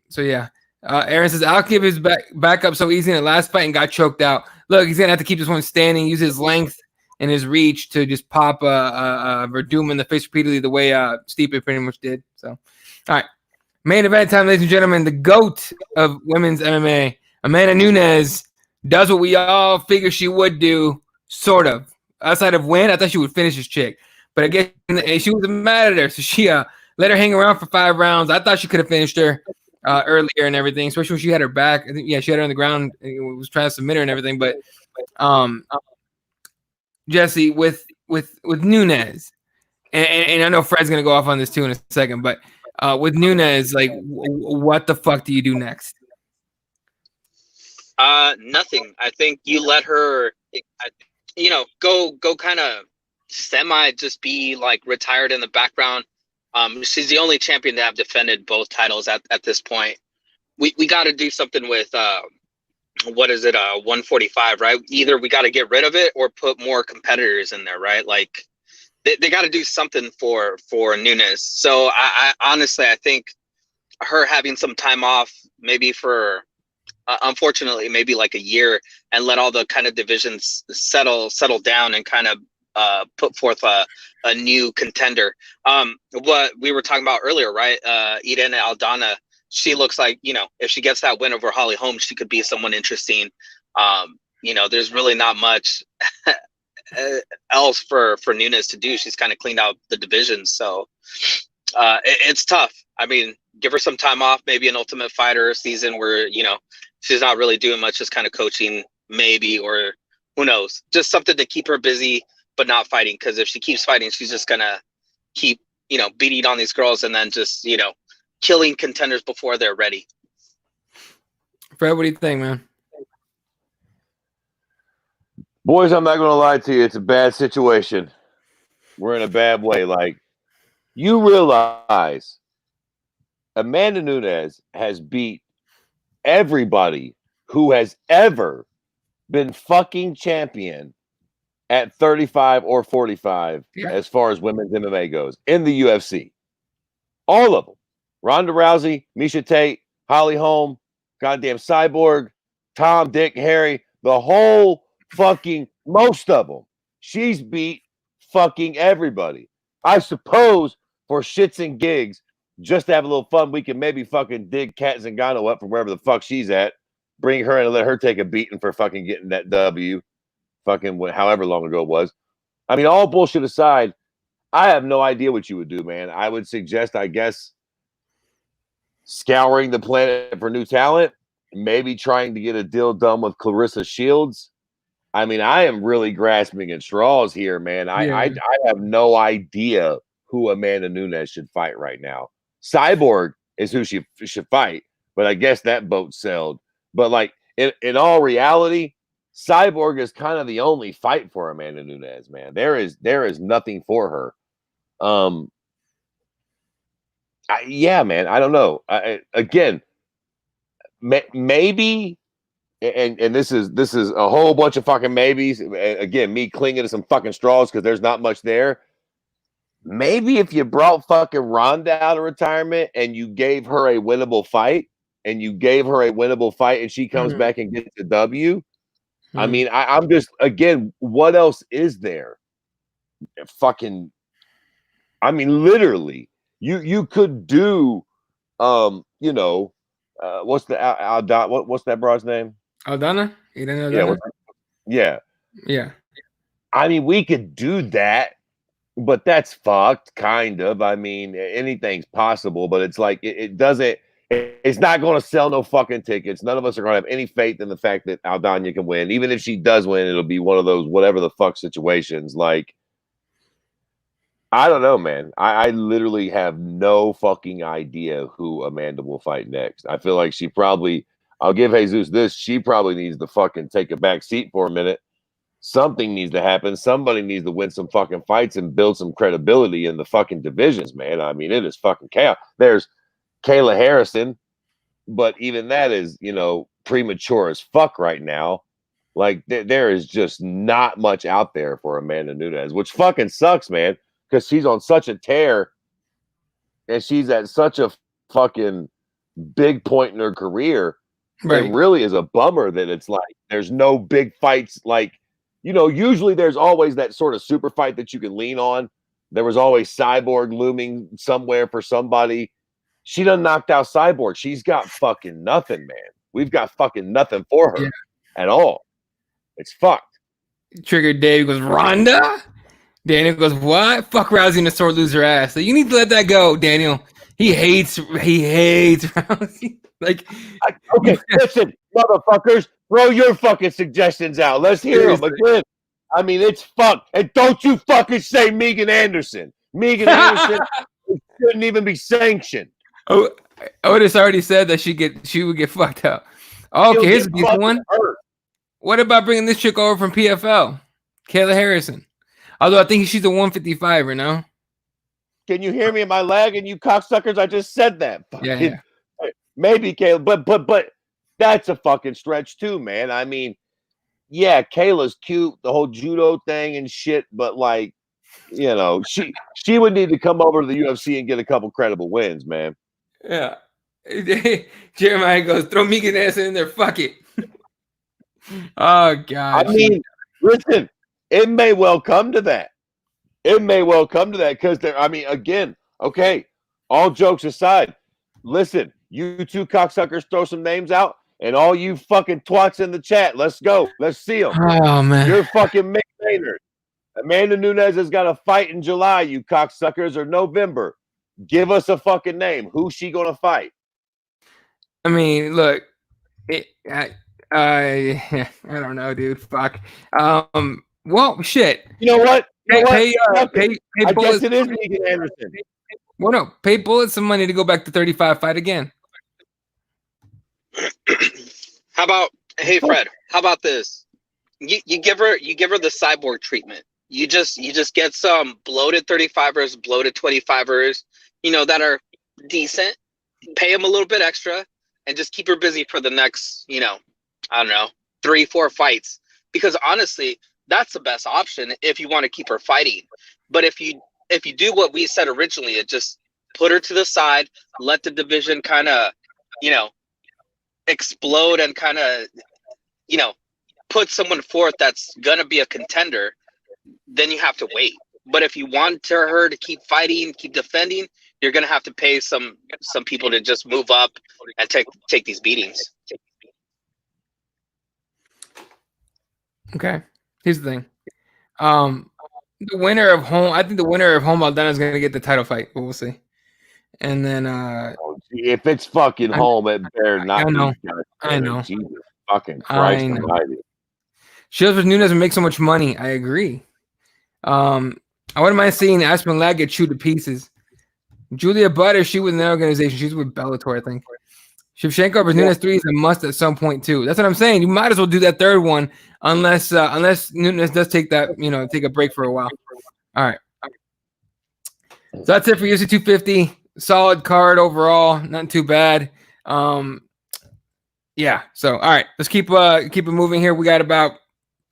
So yeah. Aaron says, I'll give his back up so easy in the last fight and got choked out. Look, he's gonna have to keep this one standing, use his length in his reach to just pop Verdum in the face repeatedly the way Stipe pretty much did. So, all right. Main event time, ladies and gentlemen, the GOAT of women's MMA, Amanda Nunes, does what we all figure she would do, sort of. Outside of win, I thought she would finish this chick. But I guess she was mad at her, so she let her hang around for 5 rounds. I thought she could have finished her earlier and everything, especially when she had her back. I think, she had her on the ground, was trying to submit her and everything. But Jesse, with Nunes, and I know Fred's gonna go off on this too in a second, but with Nunes, like, what the fuck do you do next? Nothing. I think you let her, go kind of semi just be like retired in the background. She's the only champion to have defended both titles at this point. We got to do something with 145, right? Either we got to get rid of it or put more competitors in there, right? Like they got to do something for Nunes. So I honestly, I think her having some time off, maybe for unfortunately maybe like a year, and let all the kind of divisions settle down and kind of put forth a new contender. What we were talking about earlier, right? Eden Aldana, she looks like, if she gets that win over Holly Holm, she could be someone interesting. There's really not much else for Nunes to do. She's kind of cleaned out the division, so it's tough. I mean, give her some time off, maybe an Ultimate Fighter season where she's not really doing much, just kind of coaching, maybe, or who knows, just something to keep her busy but not fighting. Because if she keeps fighting, she's just gonna keep beating on these girls and then just killing contenders before they're ready. Fred, what do you think, man? Boys, I'm not going to lie to you. It's a bad situation. We're in a bad way. Like, you realize Amanda Nunes has beat everybody who has ever been fucking champion at 35 or 45 as far as women's MMA goes in the UFC. All of them. Ronda Rousey, Miesha Tate, Holly Holm, goddamn Cyborg, Tom, Dick, Harry, the whole fucking, most of them. She's beat fucking everybody. I suppose for shits and gigs, just to have a little fun, we can maybe fucking dig Kat Zingano up from wherever the fuck she's at, bring her in and let her take a beating for fucking getting that W, fucking however long ago it was. I mean, all bullshit aside, I have no idea what you would do, man. I would suggest, I guess, scouring the planet for new talent, maybe trying to get a deal done with Clarissa Shields. I mean, I am really grasping at straws here, man. I have no idea who Amanda Nunes should fight right now. Cyborg is who she should fight, but I guess that boat sailed. But like in all reality, Cyborg is kind of the only fight for Amanda Nunes, man. There is nothing for her. Yeah, man. I don't know. Again, maybe, and this is a whole bunch of fucking maybes. Again, me clinging to some fucking straws because there's not much there. Maybe if you brought fucking Ronda out of retirement and you gave her a winnable fight, and she comes back and gets the W. I mean, I'm just, again, what else is there? Fucking, I mean, literally, you could do, what's that broad's name? Aldana? Yeah. Yeah. I mean, we could do that, but that's fucked, kind of. I mean, anything's possible, but it's like it's not going to sell no fucking tickets. None of us are going to have any faith in the fact that Aldana can win. Even if she does win, it'll be one of those whatever the fuck situations. Like, I don't know, man. I literally have no fucking idea who Amanda will fight next. I feel like she probably, I'll give Jesus this, she probably needs to fucking take a back seat for a minute. Something needs to happen. Somebody needs to win some fucking fights and build some credibility in the fucking divisions, man. I mean, it is fucking chaos. There's Kayla Harrison, but even that is, premature as fuck right now. Like, there is just not much out there for Amanda Nunes, which fucking sucks, man, because she's on such a tear and she's at such a fucking big point in her career. Right. It really is a bummer that it's like there's no big fights, like, usually there's always that sort of super fight that you can lean on. There was always Cyborg looming somewhere for somebody. She done knocked out Cyborg. She's got fucking nothing, man. We've got fucking nothing for her at all. It's fucked. Trigger Dave goes, Ronda? Daniel goes, what? Fuck Rousey and the sore loser ass. So you need to let that go, Daniel. He hates Rousey. Okay, listen, motherfuckers, throw your fucking suggestions out. Let's hear them again. I mean, it's fucked. And don't you fucking say Megan Anderson. Megan Anderson shouldn't even be sanctioned. Oh, Otis already said that she would get fucked up. Oh, okay, here's a decent one. What about bringing this chick over from PFL? Kayla Harrison. Although I think she's a 155 right now. Can you hear me? Am I lagging, you cocksuckers? I just said that. Yeah. Maybe Kayla, but that's a fucking stretch too, man. I mean, yeah, Kayla's cute, the whole judo thing and shit, but like, she would need to come over to the UFC and get a couple credible wins, man. Yeah. Jeremiah goes, throw Megan Anderson in there, fuck it. Oh God. I mean, listen, it may well come to that. Because again, okay, all jokes aside, listen, you two cocksuckers throw some names out, and all you fucking twats in the chat, let's go. Let's see them. Oh, man. You're fucking Mick Maynard. Amanda Nunes has got a fight in July, you cocksuckers, or November. Give us a fucking name. Who's she going to fight? I mean, look, I don't know, dude. Fuck. Well, shit. You know what? Pay I Bullets. guess it is Megan Anderson. Well, no, pay Bullets some money to go back to 35, fight again. How about, hey Fred? How about this? You give her the Cyborg treatment. You just get some bloated 35ers, bloated 25ers, that are decent. Pay them a little bit extra, and just keep her busy for the next, I don't know, 3-4 fights. Because honestly, that's the best option if you want to keep her fighting. But if you do what we said originally, it just put her to the side, let the division kind of, explode and kind of, put someone forth that's gonna be a contender, then you have to wait. But if you want her to keep fighting, keep defending, you're gonna have to pay some people to just move up and take these beatings. Okay. Here's the thing. The winner of home, I think the winner of Home Aldana is gonna get the title fight. But we'll see. And then if it's fucking home, it better not. I know. Jesus fucking Christ almighty. Shields versus Nunes would make so much money. I agree. I wouldn't mind seeing Aspen Ladd get chewed to pieces. Julia Butter, she was in the organization. She's with Bellator, I think. Shevchenko versus Nunes 3 is a must at some point too. That's what I'm saying. You might as well do that third one, unless Nunes does take that, take a break for a while. All right. So that's it for UFC 250. Solid card overall, not too bad. Yeah. So all right, let's keep it moving here. We got about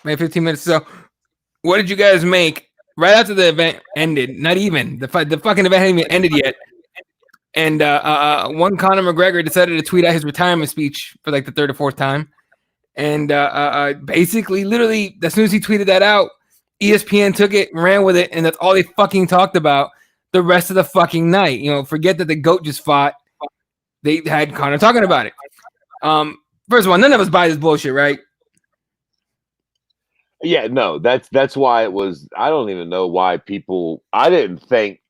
maybe 15 minutes. So, what did you guys make right after the event ended? Not even the fucking event hadn't even ended yet. And one Conor McGregor decided to tweet out his retirement speech for like the third or fourth time. And basically, literally, as soon as he tweeted that out, ESPN took it, ran with it, and that's all they fucking talked about the rest of the fucking night. Forget that the GOAT just fought. They had Conor talking about it. First of all, none of us buy this bullshit, right? Yeah, no, that's why it was. I don't even know why I didn't think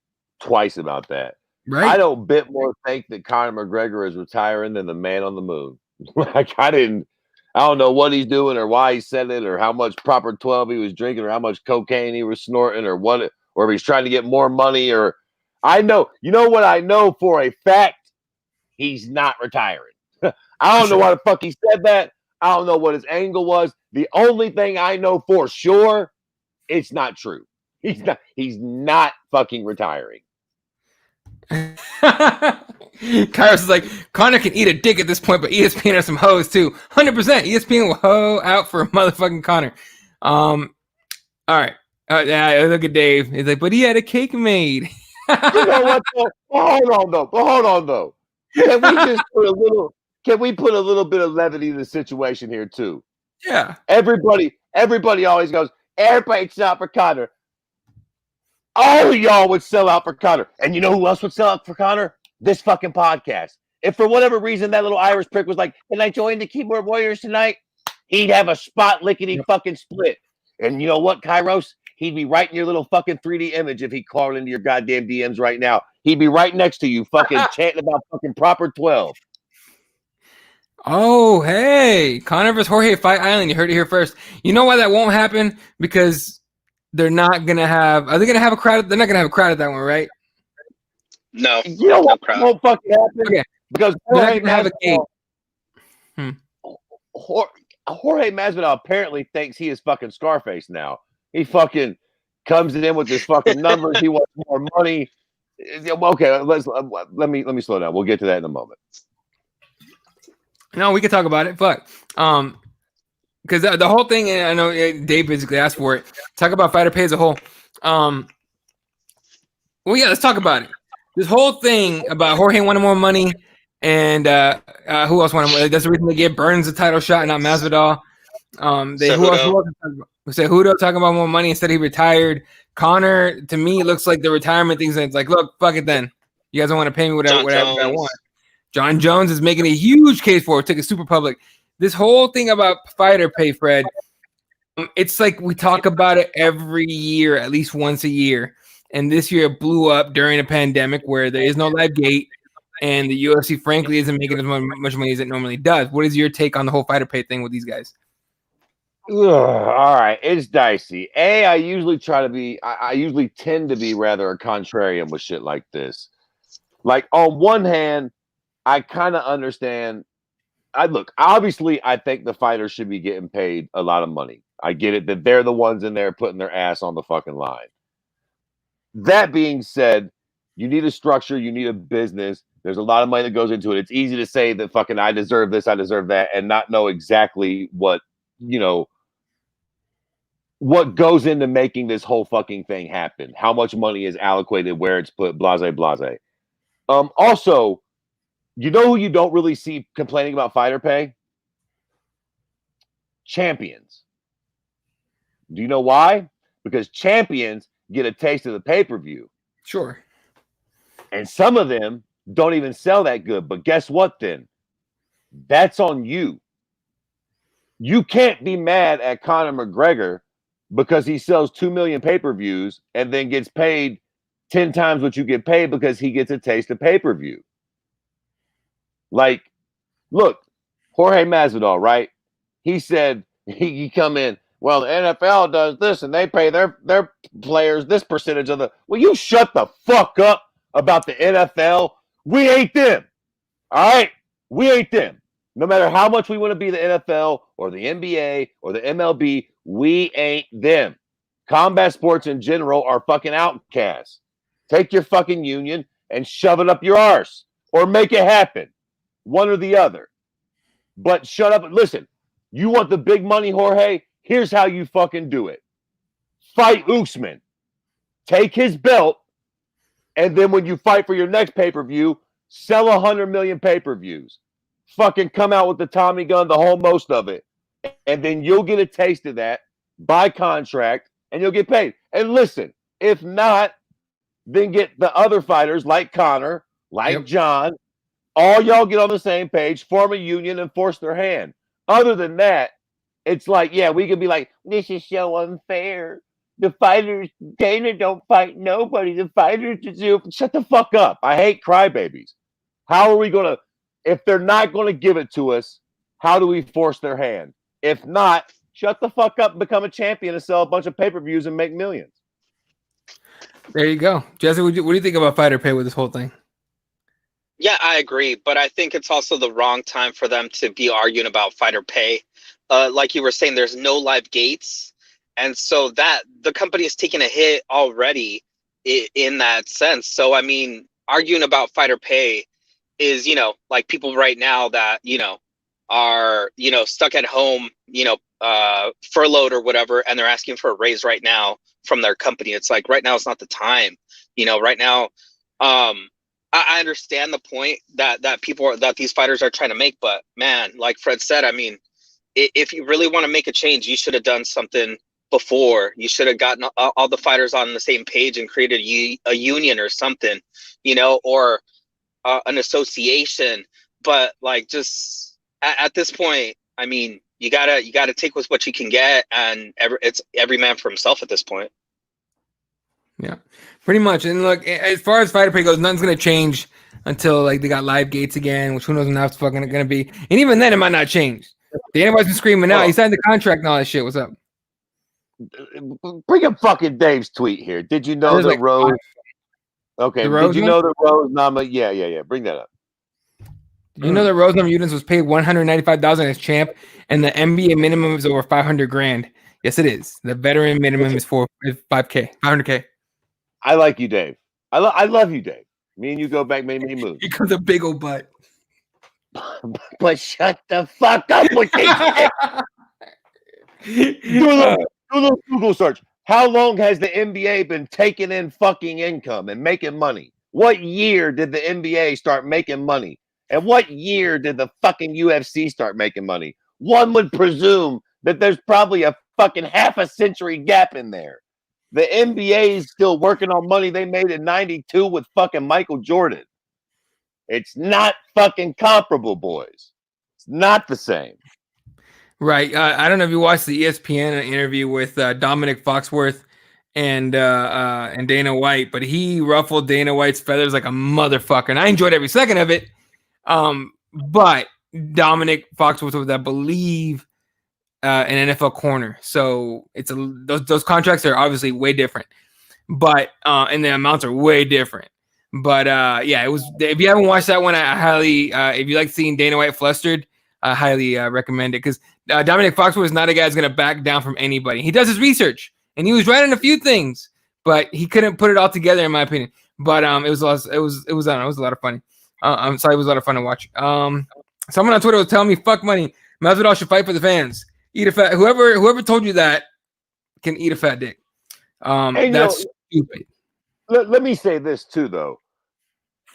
twice about that. Right. I don't bit more think that Conor McGregor is retiring than the man on the moon. Like I don't know what he's doing or why he said it or how much proper 12 he was drinking or how much cocaine he was snorting or what, or if he's trying to get more money or I know, what I know for a fact, he's not retiring. I don't know why the fuck he said that. I don't know what his angle was. The only thing I know for sure, it's not true. He's not fucking retiring. Kairos is like, Conor can eat a dick at this point, but ESPN has some hoes too. 100%. ESPN will hoe out for a motherfucking Conor. All right. Yeah, look at Dave. He's like, but he had a cake made. You know what? Though? Hold on though. Can we put a little bit of levity in the situation here too? Yeah. Everybody Everybody always goes, everybody sell out for Conor. All of y'all would sell out for Conor. And you know who else would sell out for Conor? This fucking podcast. If for whatever reason that little Irish prick was like, can I join the Keyboard Warriors tonight? He'd have a spot lickety fucking split. And you know what, Kairos? He'd be right in your little fucking 3D image if he crawled into your goddamn DMs right now. He'd be right next to you fucking chanting about fucking proper 12. Oh, hey. Conor vs. Jorge Fight Island. You heard it here first. You know why that won't happen? Because they're not going to have... Are they going to have a crowd? They're not going to have a crowd at that one, right? No. You know what won't fucking happen? Okay. Because Jorge Masvidal... Jorge Masvidal apparently thinks he is fucking Scarface now. He fucking comes in with his fucking numbers. He wants more money. Okay, let me slow down. We'll get to that in a moment. No, we can talk about it. Fuck. Because the whole thing, and I know Dave basically asked for it. Talk about fighter pay as a whole. Well, yeah, let's talk about it. This whole thing about Jorge wanting more money, and who else wanted more? That's the reason they gave Burns a title shot, not Masvidal. We said Hudo talking about more money instead he retired. Conor, to me, it looks like the retirement thing. It's like, look, fuck it then. You guys don't want to pay me whatever I want. John Jones is making a huge case for it. Took it super public. This whole thing about fighter pay, Fred, it's like we talk about it every year, at least once a year. And this year it blew up during a pandemic where there is no live gate, and the UFC, frankly, isn't making as much money as it normally does. What is your take on the whole fighter pay thing with these guys? All right, it's dicey. I usually tend to be rather a contrarian with shit like this. Like, on one hand, I kind of understand. Obviously, I think the fighters should be getting paid a lot of money. I get it that they're the ones in there putting their ass on the fucking line. That being said, you need a structure, you need a business. There's a lot of money that goes into it. It's easy to say that fucking I deserve this, I deserve that, and not know exactly what goes into making this whole fucking thing happen. How much money is allocated, where it's put, blase, blase. Also, you know who you don't really see complaining about fighter pay? Champions. Do you know why? Because champions get a taste of the pay-per-view. Sure. And some of them don't even sell that good. But guess what then? That's on you. You can't be mad at Conor McGregor because he sells 2 million pay-per-views and then gets paid 10 times what you get paid because he gets a taste of pay-per-view. Like, look, Jorge Masvidal, right? He said he come in, well, the NFL does this and they pay their players this percentage of the... Well, you shut the fuck up about the NFL. We ain't them. All right? We ain't them. No matter how much we want to be the NFL or the NBA or the MLB, we ain't them. Combat sports in general are fucking outcasts. Take your fucking union and shove it up your arse or make it happen. One or the other. But shut up and listen. You want the big money, Jorge? Here's how you fucking do it. Fight Usman. Take his belt, and then when you fight for your next pay-per-view, sell 100 million pay-per-views. Fucking come out with the Tommy gun, the whole most of it. And then you'll get a taste of that by contract, and you'll get paid. And listen, if not, then get the other fighters like Conor, like John. All y'all get on the same page, form a union, and force their hand. Other than that, it's like, yeah, we could be like, this is so unfair. The fighters, Dana don't fight nobody. The fighters do. Shut the fuck up. I hate crybabies. How are we going to, if they're not going to give it to us, how do we force their hand? If not, shut the fuck up and become a champion and sell a bunch of pay-per-views and make millions. There you go. Jesse, what do you think about fighter pay with this whole thing? Yeah, I agree, but I think it's also the wrong time for them to be arguing about fighter pay. Like you were saying, there's no live gates, and so that the company is taking a hit already in that sense. So I mean, arguing about fighter pay is, like people right now that are stuck at home, furloughed or whatever, and they're asking for a raise right now from their company. It's like right now is not the time. Right now, I understand the point that these fighters are trying to make, but man, like Fred said, I mean, if you really want to make a change, you should have done something before. You should have gotten all the fighters on the same page and created a union or something, or an association. But like, just at this point, I mean, you gotta take with what you can get, and it's every man for himself at this point. Yeah, pretty much. And look, as far as fighter pay goes, nothing's gonna change until like they got live gates again, which who knows when that's fucking gonna be. And even then, it might not change. Dana White's been screaming out. He signed the contract and all that shit. What's up? Bring up fucking Dave's tweet here. Did you know that like Rose? Okay. Did you know that Rose Nama? Yeah. Bring that up. Did you know that Rose Namajunas was paid $195,000 as champ, and the NBA minimum is over $500,000? Yes, it is. The veteran minimum is $500K. I like you, Dave. I love you, Dave. Me and you go back many moons. Because a big old butt. But shut the fuck up with this. Do a little Google search. How long has the NBA been taking in fucking income and making money? What year did the NBA start making money? And what year did the fucking UFC start making money? One would presume that there's probably a fucking half a century gap in there. The NBA is still working on money they made in 92 with fucking Michael Jordan. It's not fucking comparable, boys. It's not the same. Right. I don't know if you watched the ESPN interview with Dominic Foxworth and Dana White, but he ruffled Dana White's feathers like a motherfucker. And I enjoyed every second of it. But Dominic Foxworth was, I believe, an NFL corner. So it's those contracts are obviously way different. But and the amounts are way different. But yeah, it was. If you haven't watched that one, I highly, if you like seeing Dana White flustered, I highly recommend it, because Dominic Foxworth is not a guy who's going to back down from anybody. He does his research, and he was right on a few things, but he couldn't put it all together, in my opinion. But it was I don't know, it was a lot of fun. I'm sorry, it was a lot of fun to watch. Someone on Twitter was telling me, "Fuck money, Masvidal should fight for the fans. Eat a fat." Whoever told you that can eat a fat dick. That's stupid. Let me say this too, though.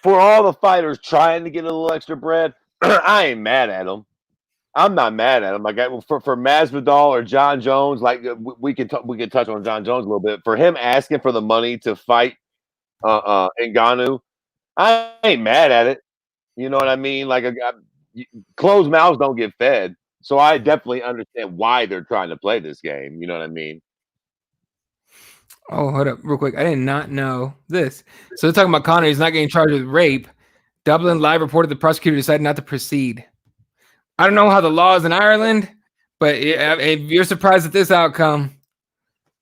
For all the fighters trying to get a little extra bread, I ain't mad at them. I'm not mad at them. Like for Masvidal or John Jones, like we can touch on John Jones a little bit. For him asking for the money to fight Ngannou, I ain't mad at it. You know what I mean? Like closed mouths don't get fed. So I definitely understand why they're trying to play this game. You know what I mean? Oh, hold up real quick. I did not know this. So they're talking about Conor. He's not getting charged with rape. Dublin Live reported the prosecutor decided not to proceed. I don't know how the law is in Ireland, but if you're surprised at this outcome,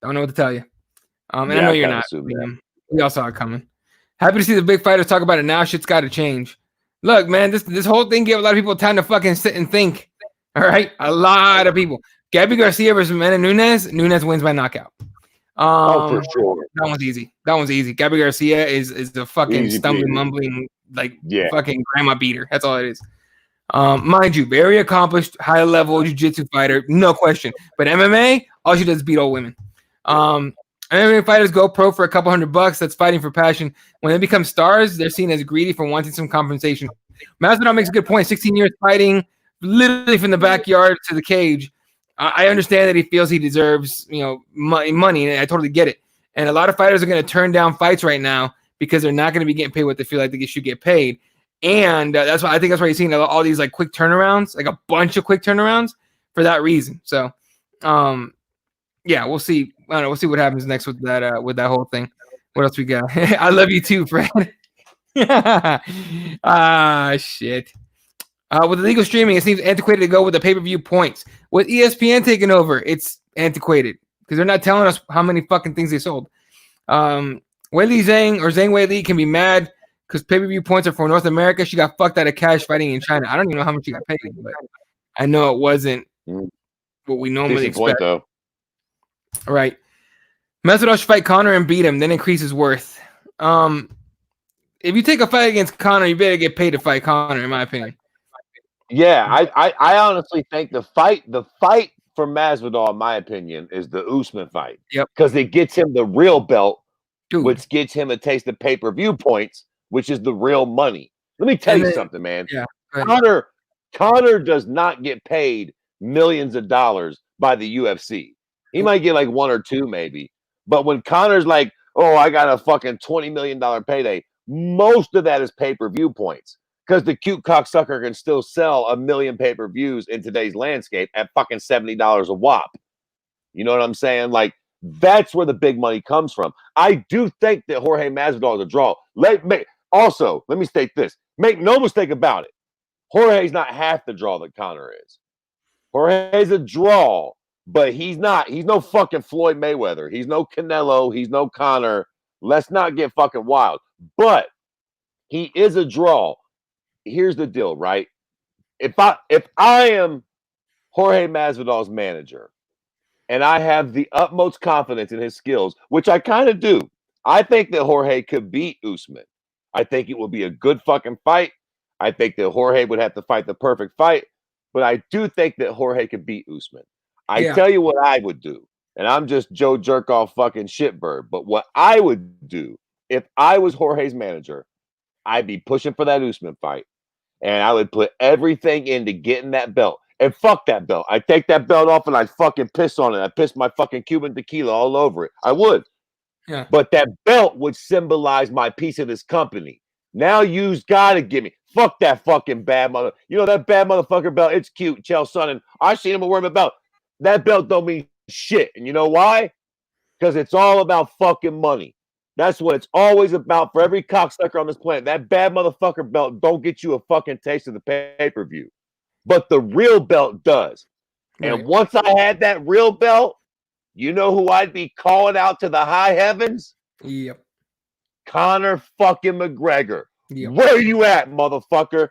don't know what to tell you. And I know you're not. We all saw it coming. Happy to see the big fighters talk about it now. Shit's got to change. Look, man, this whole thing gave a lot of people time to fucking sit and think. All right? A lot of people. Gabby Garcia versus Amanda Nunes. Nunes wins by knockout. For sure. That one's easy. Gabby Garcia is the fucking Easy stumbling, peasy. mumbling, like fucking grandma beater. That's all it is. Mind you, very accomplished, high level jiu-jitsu fighter, no question. But MMA, all she does is beat old women. MMA fighters go pro for a couple $100. That's fighting for passion. When they become stars, they're seen as greedy for wanting some compensation. Masvidal makes a good point. 16 years fighting, literally from the backyard to the cage. I understand that he feels he deserves, money, and I totally get it. And a lot of fighters are going to turn down fights right now because they're not going to be getting paid what they feel like they should get paid. And that's why you're seeing all these like quick turnarounds, like a bunch of quick turnarounds for that reason. So, yeah, we'll see. I don't know. We'll see what happens next with that whole thing. What else we got? I love you too, Fred. Shit. With illegal streaming, it seems antiquated to go with the pay-per-view points. With ESPN taking over, it's antiquated because they're not telling us how many fucking things they sold. Weili Zhang or Zhang Weili can be mad because pay-per-view points are for North America. She got fucked out of cash fighting in China. I don't even know how much she got paid, but I know it wasn't what we normally expect. Point, though. All right. Masvidal should fight Conor and beat him, then increase his worth. If you take a fight against Conor, you better get paid to fight Conor, in my opinion. Yeah, I honestly think the fight for Masvidal, in my opinion, is the Usman fight. Yep. Because it gets him the real belt, Dude. which gets him a taste of pay-per-view points, which is the real money. Let me tell you something, man. Yeah. Conor does not get paid millions of dollars by the UFC. He might get like 1 or 2 maybe. But when Conor's like, oh, I got a fucking $20 million payday, most of that is pay-per-view points. Because the cute cocksucker can still sell 1 million pay-per-views in today's landscape at fucking $70 a whop. You know what I'm saying? Like, that's where the big money comes from. I do think that Jorge Masvidal is a draw. Also, let me state this. Make no mistake about it. Jorge's not half the draw that Conor is. Jorge's a draw, but he's not. He's no fucking Floyd Mayweather. He's no Canelo. He's no Conor. Let's not get fucking wild. But he is a draw. Here's the deal, right? If I am Jorge Masvidal's manager and I have the utmost confidence in his skills, which I kind of do, I think that Jorge could beat Usman. I think it will be a good fucking fight. I think that Jorge would have to fight the perfect fight, but I do think that Jorge could beat Usman. I tell you what I would do, and I'm just Joe Jerkoff fucking shitbird, but what I would do if I was Jorge's manager, I'd be pushing for that Usman fight. And I would put everything into getting that belt. And fuck that belt. I'd take that belt off and I'd fucking piss on it. I'd piss my fucking Cuban tequila all over it. I would. Yeah. But that belt would symbolize my piece of this company. Now you's got to give me. Fuck that fucking bad mother. You know that bad motherfucker belt? It's cute, Chael Sonnen. I seen him wearing a belt. That belt don't mean shit. And you know why? Because it's all about fucking money. That's what it's always about for every cocksucker on this planet. That bad motherfucker belt don't get you a fucking taste of the pay-per-view. But the real belt does. Right. And once I had that real belt, you know who I'd be calling out to the high heavens? Yep. Conor fucking McGregor. Yep. Where you at, motherfucker?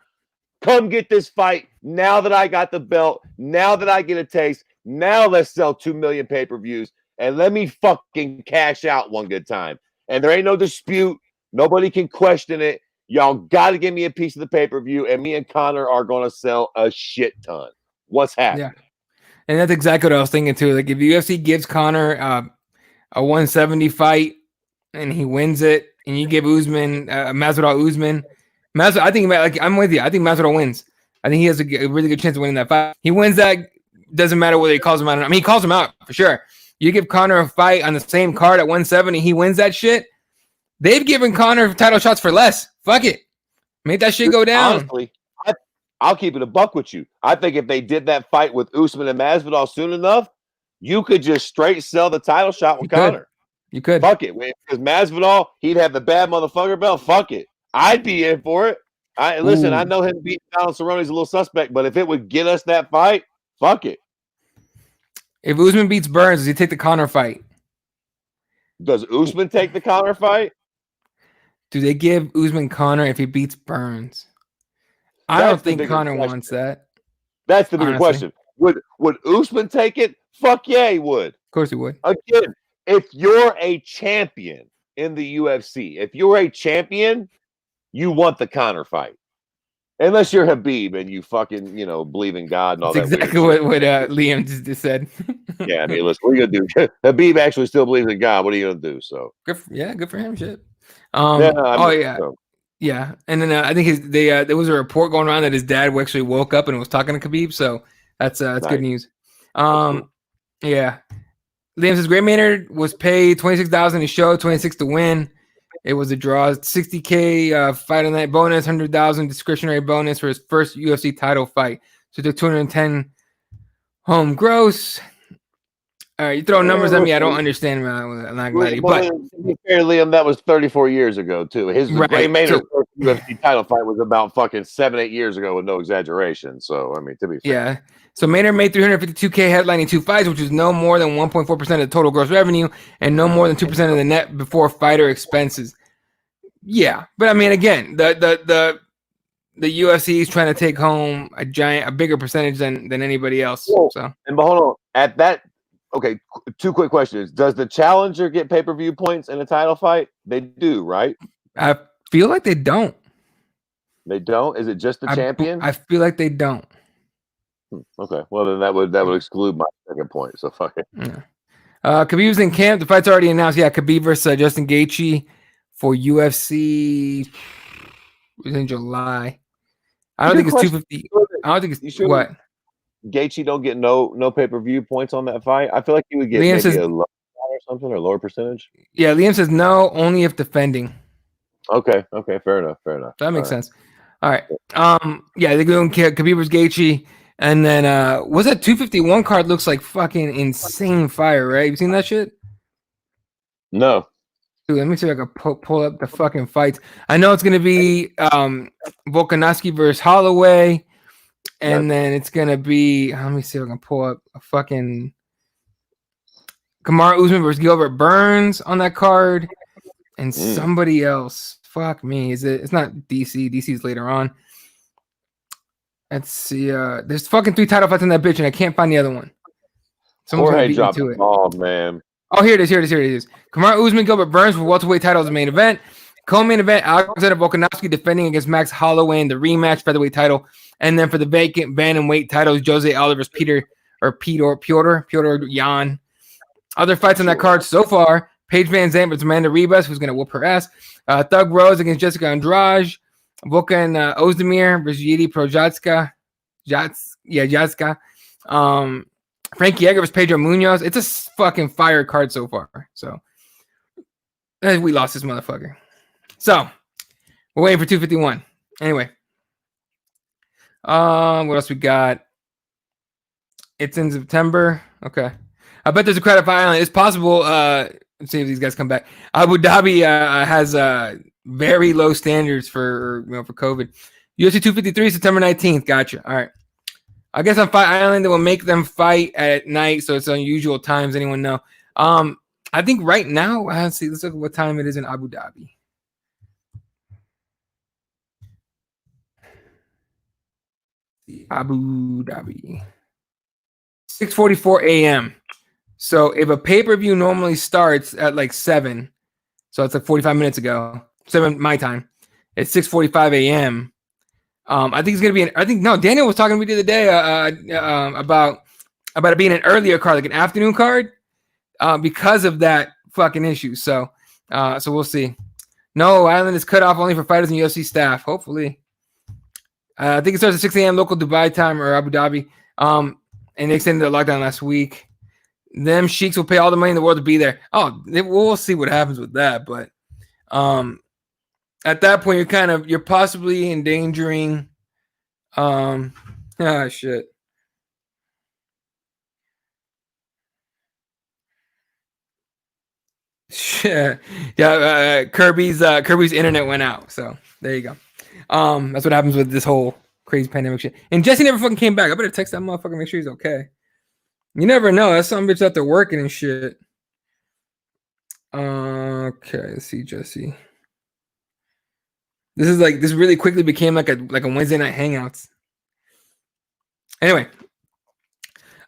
Come get this fight now that I got the belt. Now that I get a taste. Now let's sell 2 million pay-per-views. And let me fucking cash out one good time. And there ain't no dispute. Nobody can question it. Y'all got to give me a piece of the pay-per-view, and me and Conor are going to sell a shit ton. What's happening? Yeah. And that's exactly what I was thinking, too. Like, if UFC gives Conor a 170 fight, and he wins it, and you give Masvidal, I think, like, I'm with you. I think Masvidal wins. I think he has a really good chance of winning that fight. He wins that. Doesn't matter whether he calls him out or not. I mean, he calls him out, for sure. You give Conor a fight on the same card at 170, he wins that shit. They've given Conor title shots for less. Fuck it. Make that shit go down. Honestly, I'll keep it a buck with you. I think if they did that fight with Usman and Masvidal soon enough, you could just straight sell the title shot with Conor. You could. Fuck it. Because Masvidal, he'd have the bad motherfucker belt. Fuck it. I'd be in for it. Listen, I know him beating Donald Cerrone's a little suspect, but if it would get us that fight, fuck it. If Usman beats Burns, does he take the Conor fight? Does Usman take the Conor fight? Do they give Usman Conor if he beats Burns? I don't think Conor wants that. That's the bigger question. Would Usman take it? Fuck yeah, he would. Of course he would. Again, if you're a champion in the UFC, if you're a champion, you want the Conor fight. Unless you're Habib and you fucking, believe in God and all that's that. Exactly what Liam just said. Yeah, I mean, listen, what are you going to do? Habib actually still believes in God. What are you going to do? So good for him. Shit. Yeah. And then I think there was a report going around that his dad actually woke up and was talking to Khabib. So that's nice. Good news. Cool. Yeah. Liam says Gray Maynard was paid $26,000 to show, $26,000 to win. It was a draw. $60K fight on that bonus, $100,000 discretionary bonus for his first UFC title fight. So the 210 home gross. All right, you throw numbers at me. I don't understand. I'm not glad. But Liam, that was 34 years ago too. His Gray Maynard's first UFC title fight was about fucking 7-8 years ago, with no exaggeration. So I mean, to be fair. Yeah. So Maynard made $352K headlining 2 fights, which is no more than 1.4% of the total gross revenue and no more than 2% of the net before fighter expenses. Yeah, but I mean, again, the UFC is trying to take home a bigger percentage than anybody else. Well, so, but hold on, at that. Okay, 2 quick questions. Does the challenger get pay-per-view points in a title fight? They do, right? I feel like they don't. They don't? Is it just the champion? I feel like they don't. Okay, well then that would exclude my second point. So fuck it. Yeah. Khabib's in camp. The fight's already announced. Yeah, Khabib versus Justin Gaethje for UFC in July. I don't think it's 250. I don't think it's what. Gaethje don't get no pay-per-view points on that fight? I feel like he would get Liam maybe says, a low or something or lower percentage. yeah, Liam says no, only if defending. Okay, fair enough. That makes All right. sense. All right. Yeah, they're doing Khabib versus Gaethje, and then what's that 251 card? Looks like fucking insane fire, right? You seen that shit? No. Dude, let me see if I can pull up the fucking fights. I know it's gonna be Volkanovski versus Holloway, and then it's gonna be. Let me see if I can pull up a fucking Kamaru Usman versus Gilbert Burns on that card, and somebody else. Fuck me, is it? It's not DC. DC's later on. Let's see. There's fucking 3 title fights in that bitch, and I can't find the other one. Someone's gonna beat me to it. Oh man. Oh, here it is. Kamaru Usman, Gilbert Burns for welterweight title as the main event. Co-main event, Alexander Volkanovski defending against Max Holloway in the rematch featherweight title. And then for the vacant bantamweight titles, Jose Aldo versus Piotr Jan. Other fights on that card so far, Paige Van Zandt versus Amanda Ribas, who's going to whoop her ass. Thug Rose against Jessica Andrade. Volkan Ozdemir versus Yuri Prochazka. Jatska. Frankie Edgar versus Pedro Munoz. It's a fucking fire card so far. So we lost this motherfucker. So we're waiting for 251. Anyway. What else we got? It's in September. Okay. I bet there's a credit for Island. It's possible. Let's see if these guys come back. Abu Dhabi has very low standards for COVID. UFC 253, September 19th. Gotcha. All right. I guess on Fight Island, they will make them fight at night, so it's unusual times. Anyone know? I think right now, let's see. Let's look at what time it is in Abu Dhabi. Abu Dhabi. 6:44 a.m. So if a pay-per-view normally starts at like 7, so it's like 45 minutes ago, 7 my time, it's 6:45 a.m. I think it's gonna be Daniel was talking to me the other day about it being an earlier card, like an afternoon card, because of that fucking issue. So we'll see. No, Island is cut off only for fighters and UFC staff. Hopefully, I think it starts at 6 a.m. local Dubai time or Abu Dhabi. And they extended the lockdown last week. Them sheiks will pay all the money in the world to be there. We'll see what happens with that, but at that point, you're possibly endangering. Shit. Shit. Yeah. Kirby's internet went out, so there you go. That's what happens with this whole crazy pandemic shit. And Jesse never fucking came back. I better text that motherfucker, make sure he's okay. You never know. That's some bitch out there working and shit. Okay, let's see, Jesse. This really quickly became like a Wednesday night hangouts. Anyway,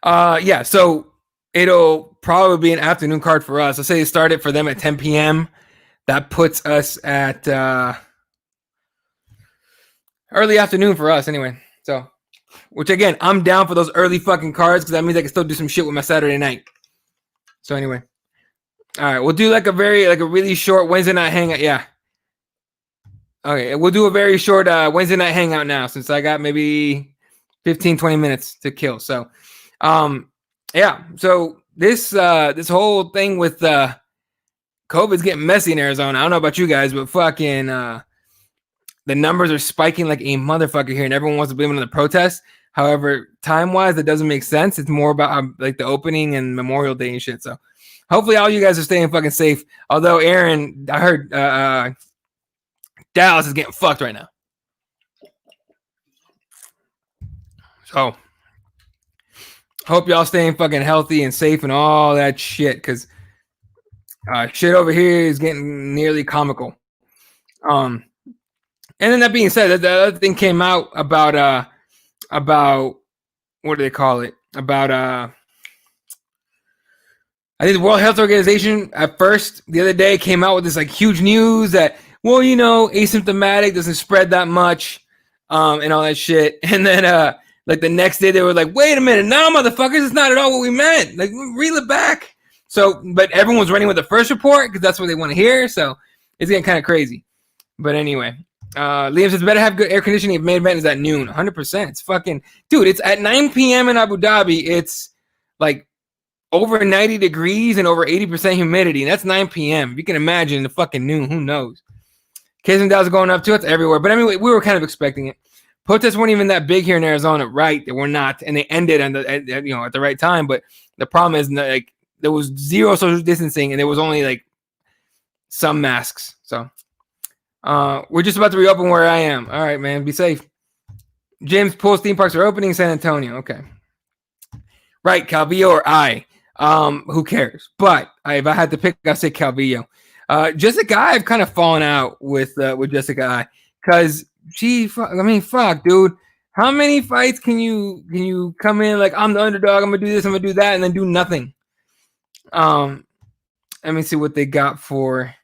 yeah. So it'll probably be an afternoon card for us. Let's say it started for them at 10 p.m. That puts us at early afternoon for us, anyway. So, which again, I'm down for those early fucking cards because that means I can still do some shit with my Saturday night. So anyway, all right, we'll do like a really short Wednesday night hangout. Yeah. Okay, we'll do a very short Wednesday night hangout now since I got maybe 15, 20 minutes to kill. So, yeah. So this whole thing with COVID's getting messy in Arizona. I don't know about you guys, but fucking the numbers are spiking like a motherfucker here, and everyone wants to blame it on the protests. However, time-wise, it doesn't make sense. It's more about like the opening and Memorial Day and shit. So hopefully all you guys are staying fucking safe. Although, Aaron, I heard Dallas is getting fucked right now. So hope y'all staying fucking healthy and safe and all that shit, because shit over here is getting nearly comical. And then that being said, the other thing came out about what do they call it? About I think the World Health Organization at first the other day came out with this like huge news that, well, you know, asymptomatic doesn't spread that much, and all that shit. And then like the next day they were like, wait a minute, no, motherfuckers, it's not at all what we meant. Like, reel it back. So, but everyone's running with the first report because that's what they want to hear. So it's getting kind of crazy. But anyway, Liam says, better have good air conditioning if main event is at noon. 100%. It's fucking... Dude, it's at 9 p.m. in Abu Dhabi. It's like over 90 degrees and over 80% humidity. And that's 9 p.m. If you can imagine the fucking noon, who knows? Cases and deaths are going up too. It's everywhere. But I mean, we were kind of expecting it. Protests weren't even that big here in Arizona, right? They were not, and they ended at the right time. But the problem is, like, there was zero social distancing, and there was only like some masks. So we're just about to reopen where I am. All right, man, be safe. James Pool's theme parks are opening in San Antonio. Okay, right, Calvillo or I. Who cares? But if I had to pick, I'd say Calvillo. Jessica, I've kind of fallen out with Jessica I, because fuck, dude. How many fights can you come in like, I'm the underdog, I'm gonna do this, I'm gonna do that, and then do nothing? Let me see what they got for.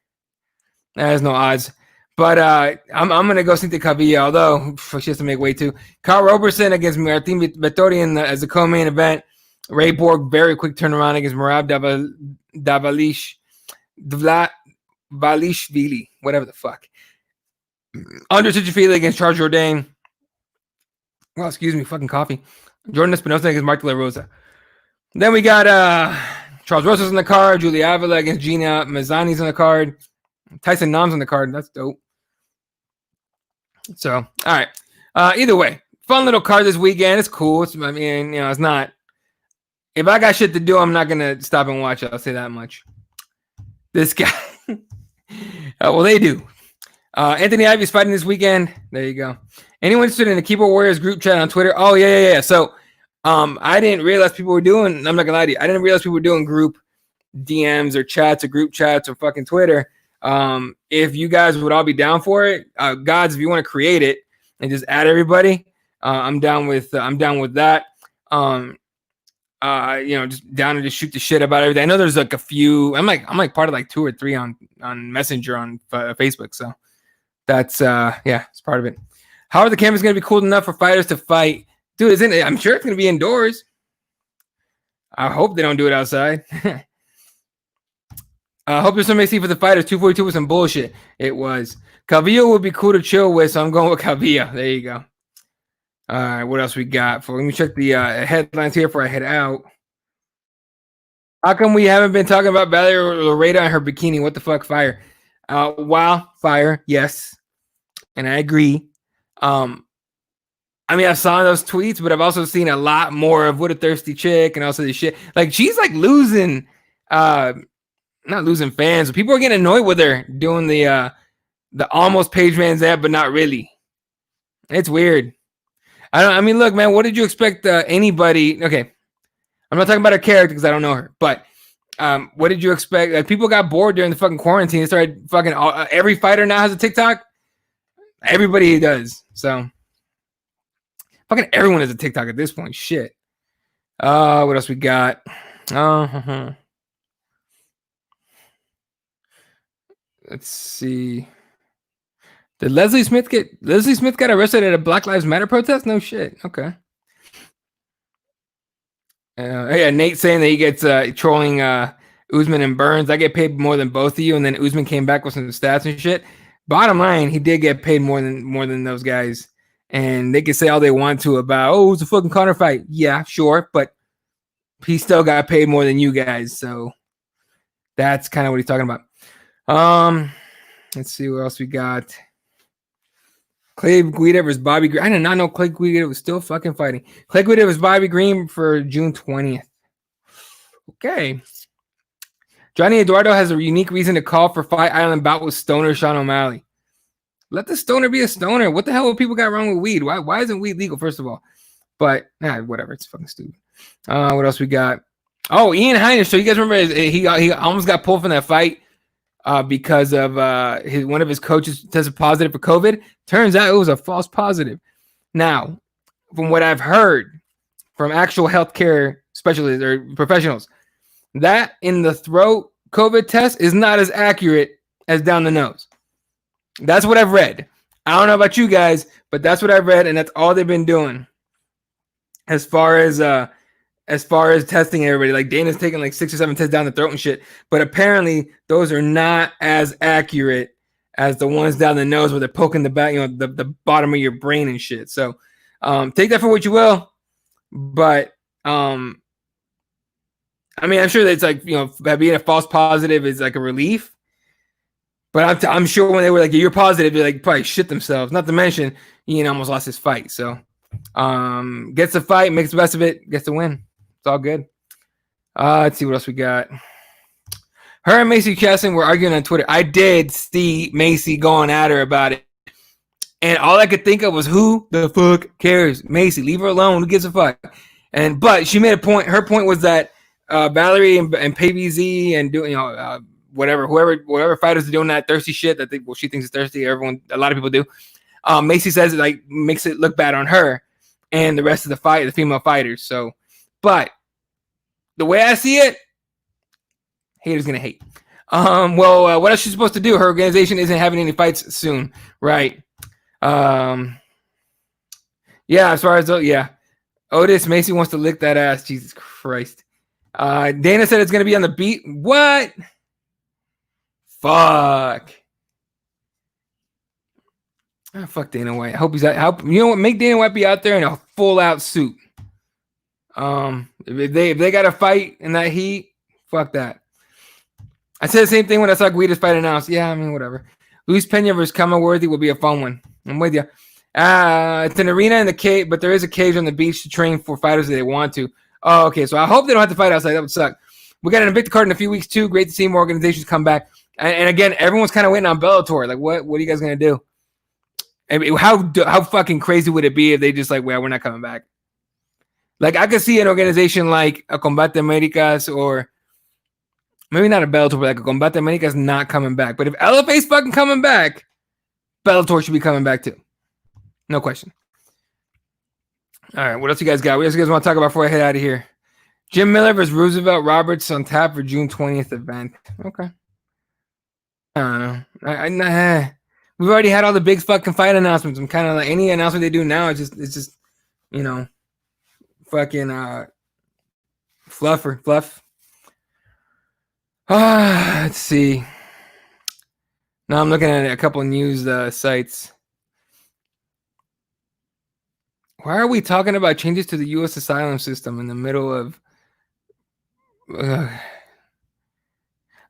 There's no odds, but I'm gonna go Cynthia Calvillo, although she has to make weight too. Carl Roberson against Martin Vettori as a co-main event. Ray Borg, very quick turnaround against Merab Valishvili, whatever the fuck. Andre Tuchifili against Charles Jourdain. Well, excuse me, fucking coffee. Jordan Espinosa against Mark De La Rosa. Then we got Charles Rosas on the card. Julia Avila against Gina Mazzani's on the card. Tyson Nam's on the card. That's dope. So, all right. Either way, fun little card this weekend. It's cool. It's not. If I got shit to do, I'm not gonna stop and watch it. I'll say that much. This guy. Well, they do. Anthony Ivy's fighting this weekend. There you go. Anyone interested in the Keyboard Warriors group chat on Twitter? Oh, yeah. So, I didn't realize people were doing, I'm not gonna lie to you, I didn't realize people were doing group DMs or chats or group chats or fucking Twitter. If you guys would all be down for it, gods, if you want to create it and just add everybody, I'm down with that. Just down to just shoot the shit about everything. I know there's like a few. I'm like part of like 2 or 3 on Messenger on Facebook. So that's it's part of it. How are the cameras going to be cool enough for fighters to fight? Dude, isn't it? I'm sure it's going to be indoors. I hope they don't do it outside. I hope there's somebody see for the fighters. 242 was some bullshit. It was. Calvillo would be cool to chill with, so I'm going with Calvillo. There you go. All right, what else we got? Let me check the headlines here before I head out. How come we haven't been talking about Valerie Loretta and her bikini? What the fuck, fire? Wow, fire, yes. And I agree. I saw those tweets, but I've also seen a lot more of what a thirsty chick and also this shit. Like, she's like losing, not losing fans, but people are getting annoyed with her doing the almost Paige Van Zandt, but not really. It's weird. Look, man, what did you expect anybody? Okay, I'm not talking about her character because I don't know her, but what did you expect? Like, people got bored during the fucking quarantine. They started fucking every fighter now has a TikTok. Everybody does. So fucking everyone has a TikTok at this point. Shit. What else we got? Let's see. Did Leslie Smith got arrested at a Black Lives Matter protest? No shit. Okay. Nate saying that he gets trolling Usman and Burns. I get paid more than both of you, and then Usman came back with some stats and shit. Bottom line, he did get paid more than those guys, and they can say all they want to about, oh, it's a fucking Conor fight. Yeah, sure, but he still got paid more than you guys, so that's kind of what he's talking about. Let's see what else we got. Clay Guida versus Bobby Green. I did not know Clay Guida was still fucking fighting. Clay Guida versus Bobby Green for June 20th. Okay. Johnny Eduardo has a unique reason to call for Fight Island bout with stoner Sean O'Malley. Let the stoner be a stoner. What the hell have people got wrong with weed? Why isn't weed legal, first of all? But, whatever. It's fucking stupid. What else we got? Oh, Ian Heinisch. So you guys remember he almost got pulled from that fight because of one of his coaches tested positive for COVID. Turns out it was a false positive. Now, from what I've heard from actual healthcare specialists or professionals, that in the throat COVID test is not as accurate as down the nose. That's what I've read. I don't know about you guys, but that's what I've read, and that's all they've been doing as far as testing everybody. Like, Dana's taking like 6 or 7 tests down the throat and shit, but apparently those are not as accurate as the ones down the nose where they're poking the back, the bottom of your brain and shit. So take that for what you will. But I mean, I'm sure that it's like, being a false positive is like a relief. But I'm sure when they were like, you're positive, they like probably shit themselves. Not to mention, Ian almost lost his fight. So gets the fight, makes the best of it, gets the win. It's all good. Let's see what else we got. Her and Macy Chastain were arguing on Twitter. I did see Macy going at her about it. And all I could think of was, who the fuck cares? Macy, leave her alone. Who gives a fuck? But she made a point. Her point was that Valerie and PVZ and whatever fighters are doing that thirsty shit that she thinks is thirsty. A lot of people do. Macy says it like makes it look bad on her and the rest of the female fighters. So, but the way I see it, haters gonna hate. What else is she supposed to do? Her organization isn't having any fights soon, right? As far as Otis, Macy wants to lick that ass. Jesus Christ. Dana said it's gonna be on the beat. What? Fuck. Oh, fuck Dana White. I hope he's out. You know what? Make Dana White be out there in a full out suit. If they got to fight in that heat, fuck that. I said the same thing when I saw Guida's fight announced. Yeah, I mean, whatever. Luis Pena versus Kama Worthy will be a fun one. I'm with you. It's an arena in the cage, but there is a cage on the beach to train for fighters if they want to. Oh, okay. So I hope they don't have to fight outside. That would suck. We got an Invicta card in a few weeks too. Great to see more organizations come back. And again, everyone's kind of waiting on Bellator. Like, what are you guys gonna do? I mean, how fucking crazy would it be if they just like, well, we're not coming back? Like, I could see an organization like a Combate Americas, or maybe not a Bellator, but like a Combate Americas not coming back. But if LFA's fucking coming back, Bellator should be coming back too. No question. All right, what else you guys got? What else you guys want to talk about before I head out of here? Jim Miller versus Roosevelt Roberts on tap for June 20th event. Okay. I don't know. We've already had all the big fucking fight announcements. I'm kind of like, any announcement they do now, it's just fucking fluff. Let's see. Now I'm looking at a couple of news sites. Why are we talking about changes to the U.S. asylum system in the middle of? Let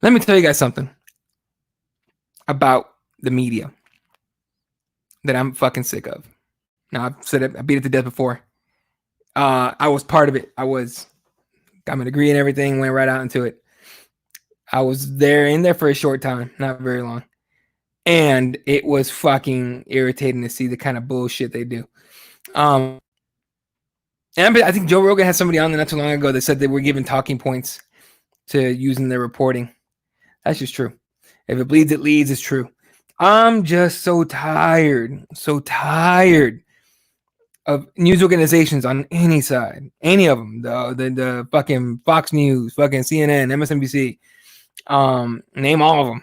me tell you guys something about the media that I'm fucking sick of. Now, I've said it, I beat it to death before. I was part of it. Got my degree and everything, went right out into it. I was in there for a short time, not very long. And it was fucking irritating to see the kind of bullshit they do. And I think Joe Rogan had somebody on there not too long ago that said they were giving talking points to using their reporting. That's just true. If it bleeds, it leads. It's true. I'm just so tired of news organizations on any side, any of them, the fucking Fox News, fucking CNN, MSNBC, name all of them.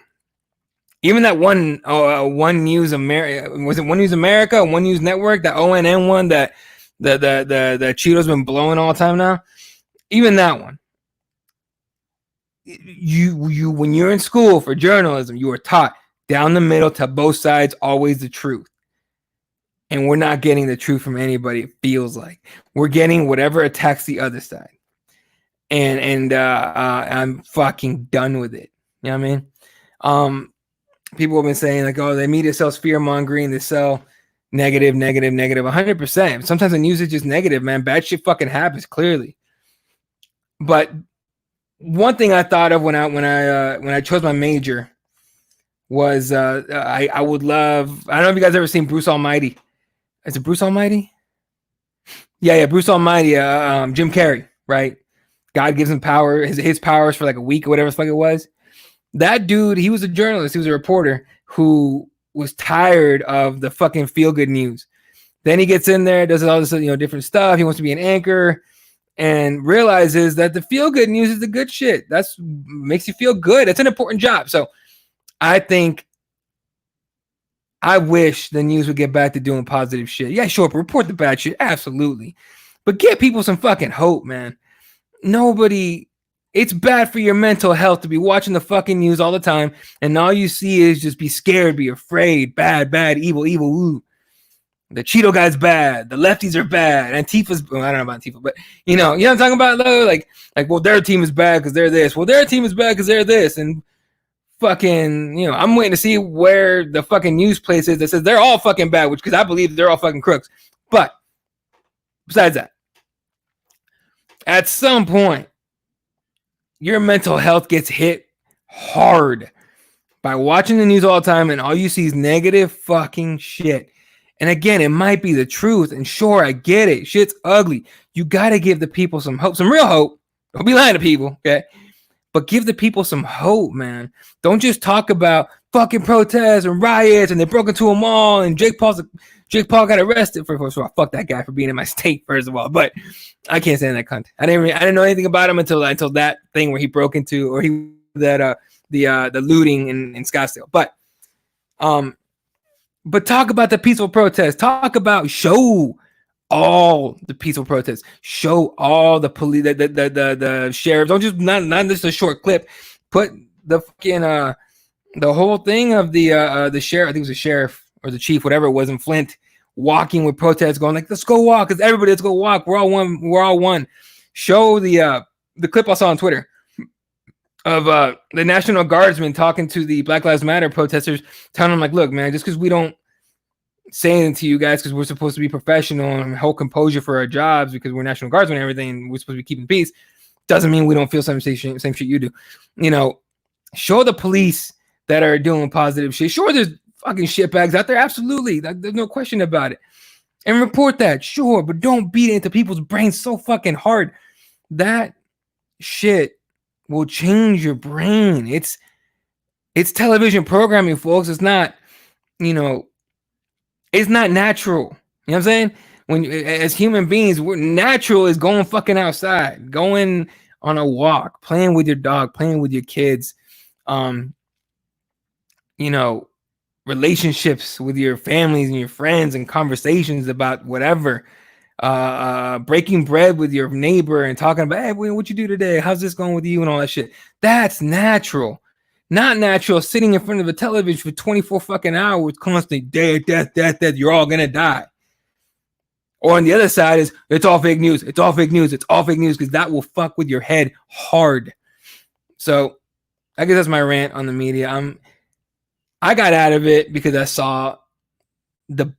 Even that One News America, was it One News America, One News Network, that ONN one that the Cheeto's been blowing all the time now. Even that one. You when you're in school for journalism, you are taught down the middle to both sides, always the truth. And we're not getting the truth from anybody. It feels like we're getting whatever attacks the other side. And I'm fucking done with it. You know what I mean? People have been saying like, oh, the media sells fear mongering. They sell negative, 100%. Sometimes the news is just negative, man. Bad shit fucking happens, clearly. But one thing I thought of when I chose my major was I would love. I don't know if you guys ever seen Bruce Almighty. Is it Bruce Almighty? Yeah, Bruce Almighty. Jim Carrey, right? God gives him power, his powers for like a week or whatever the fuck it was. That dude, he was a journalist. He was a reporter who was tired of the fucking feel good news. Then he gets in there, does all this different stuff. He wants to be an anchor. And realizes that the feel good news is the good shit. That's makes you feel good. It's an important job. So I wish the news would get back to doing positive shit. Yeah, sure, report the bad shit. Absolutely. But give people some fucking hope, man. Nobody It's bad for your mental health to be watching the fucking news all the time, and all you see is just be scared, be afraid, bad, evil, ooh. The Cheeto guy's bad. The lefties are bad. Antifa's, well, I don't know about Antifa, but you know what I'm talking about, though? Like, well, their team is bad because they're this. Well, their team is bad because they're this. And fucking, you know, I'm waiting to see where the fucking news place is that says they're all fucking bad, which, because I believe they're all fucking crooks. But besides that, at some point, your mental health gets hit hard by watching the news all the time, and all you see is negative fucking shit. And again, it might be the truth, and sure, I get it. Shit's ugly. You got to give the people some hope, some real hope. Don't be lying to people, okay? But give the people some hope, man. Don't just talk about fucking protests and riots, and they broke into a mall, and Jake Paul got arrested for. First of all, fuck that guy for being in my state, first of all. But I can't stand that cunt. I didn't know anything about him until that thing where he broke into, or he the looting in Scottsdale. But talk about the peaceful protest. Show all the peaceful protests. Show all the police, the sheriffs. Don't just not just a short clip. Put the fucking the whole thing of the sheriff. I think it was the sheriff or the chief, whatever it was, in Flint, walking with protests, going like, "Let's go walk," because everybody, let's go walk. We're all one. We're all one. Show the clip I saw on Twitter of the National Guardsman talking to the Black Lives Matter protesters, telling them like, "Look, man, just because we don't say anything to you guys because we're supposed to be professional and hold composure for our jobs because we're National Guardsmen and everything, and we're supposed to be keeping peace, doesn't mean we don't feel same shit you do." You know, show the police that are doing positive shit. Sure, there's fucking shitbags out there, absolutely. There's no question about it. And report that, sure, but don't beat it into people's brains so fucking hard. That shit will change your brain. It's television programming, folks. It's not, it's not natural. You know what I'm saying? When as human beings, we're natural is going fucking outside, going on a walk, playing with your dog, playing with your kids, relationships with your families and your friends, and conversations about whatever. Breaking bread with your neighbor and talking about, hey, what you do today? How's this going with you? And all that shit. That's natural. Not natural sitting in front of a television for 24 fucking hours, constantly death. You're all gonna die. Or on the other side is, it's all fake news. It's all fake news. It's all fake news, because that will fuck with your head hard. So I guess that's my rant on the media. I got out of it because I saw the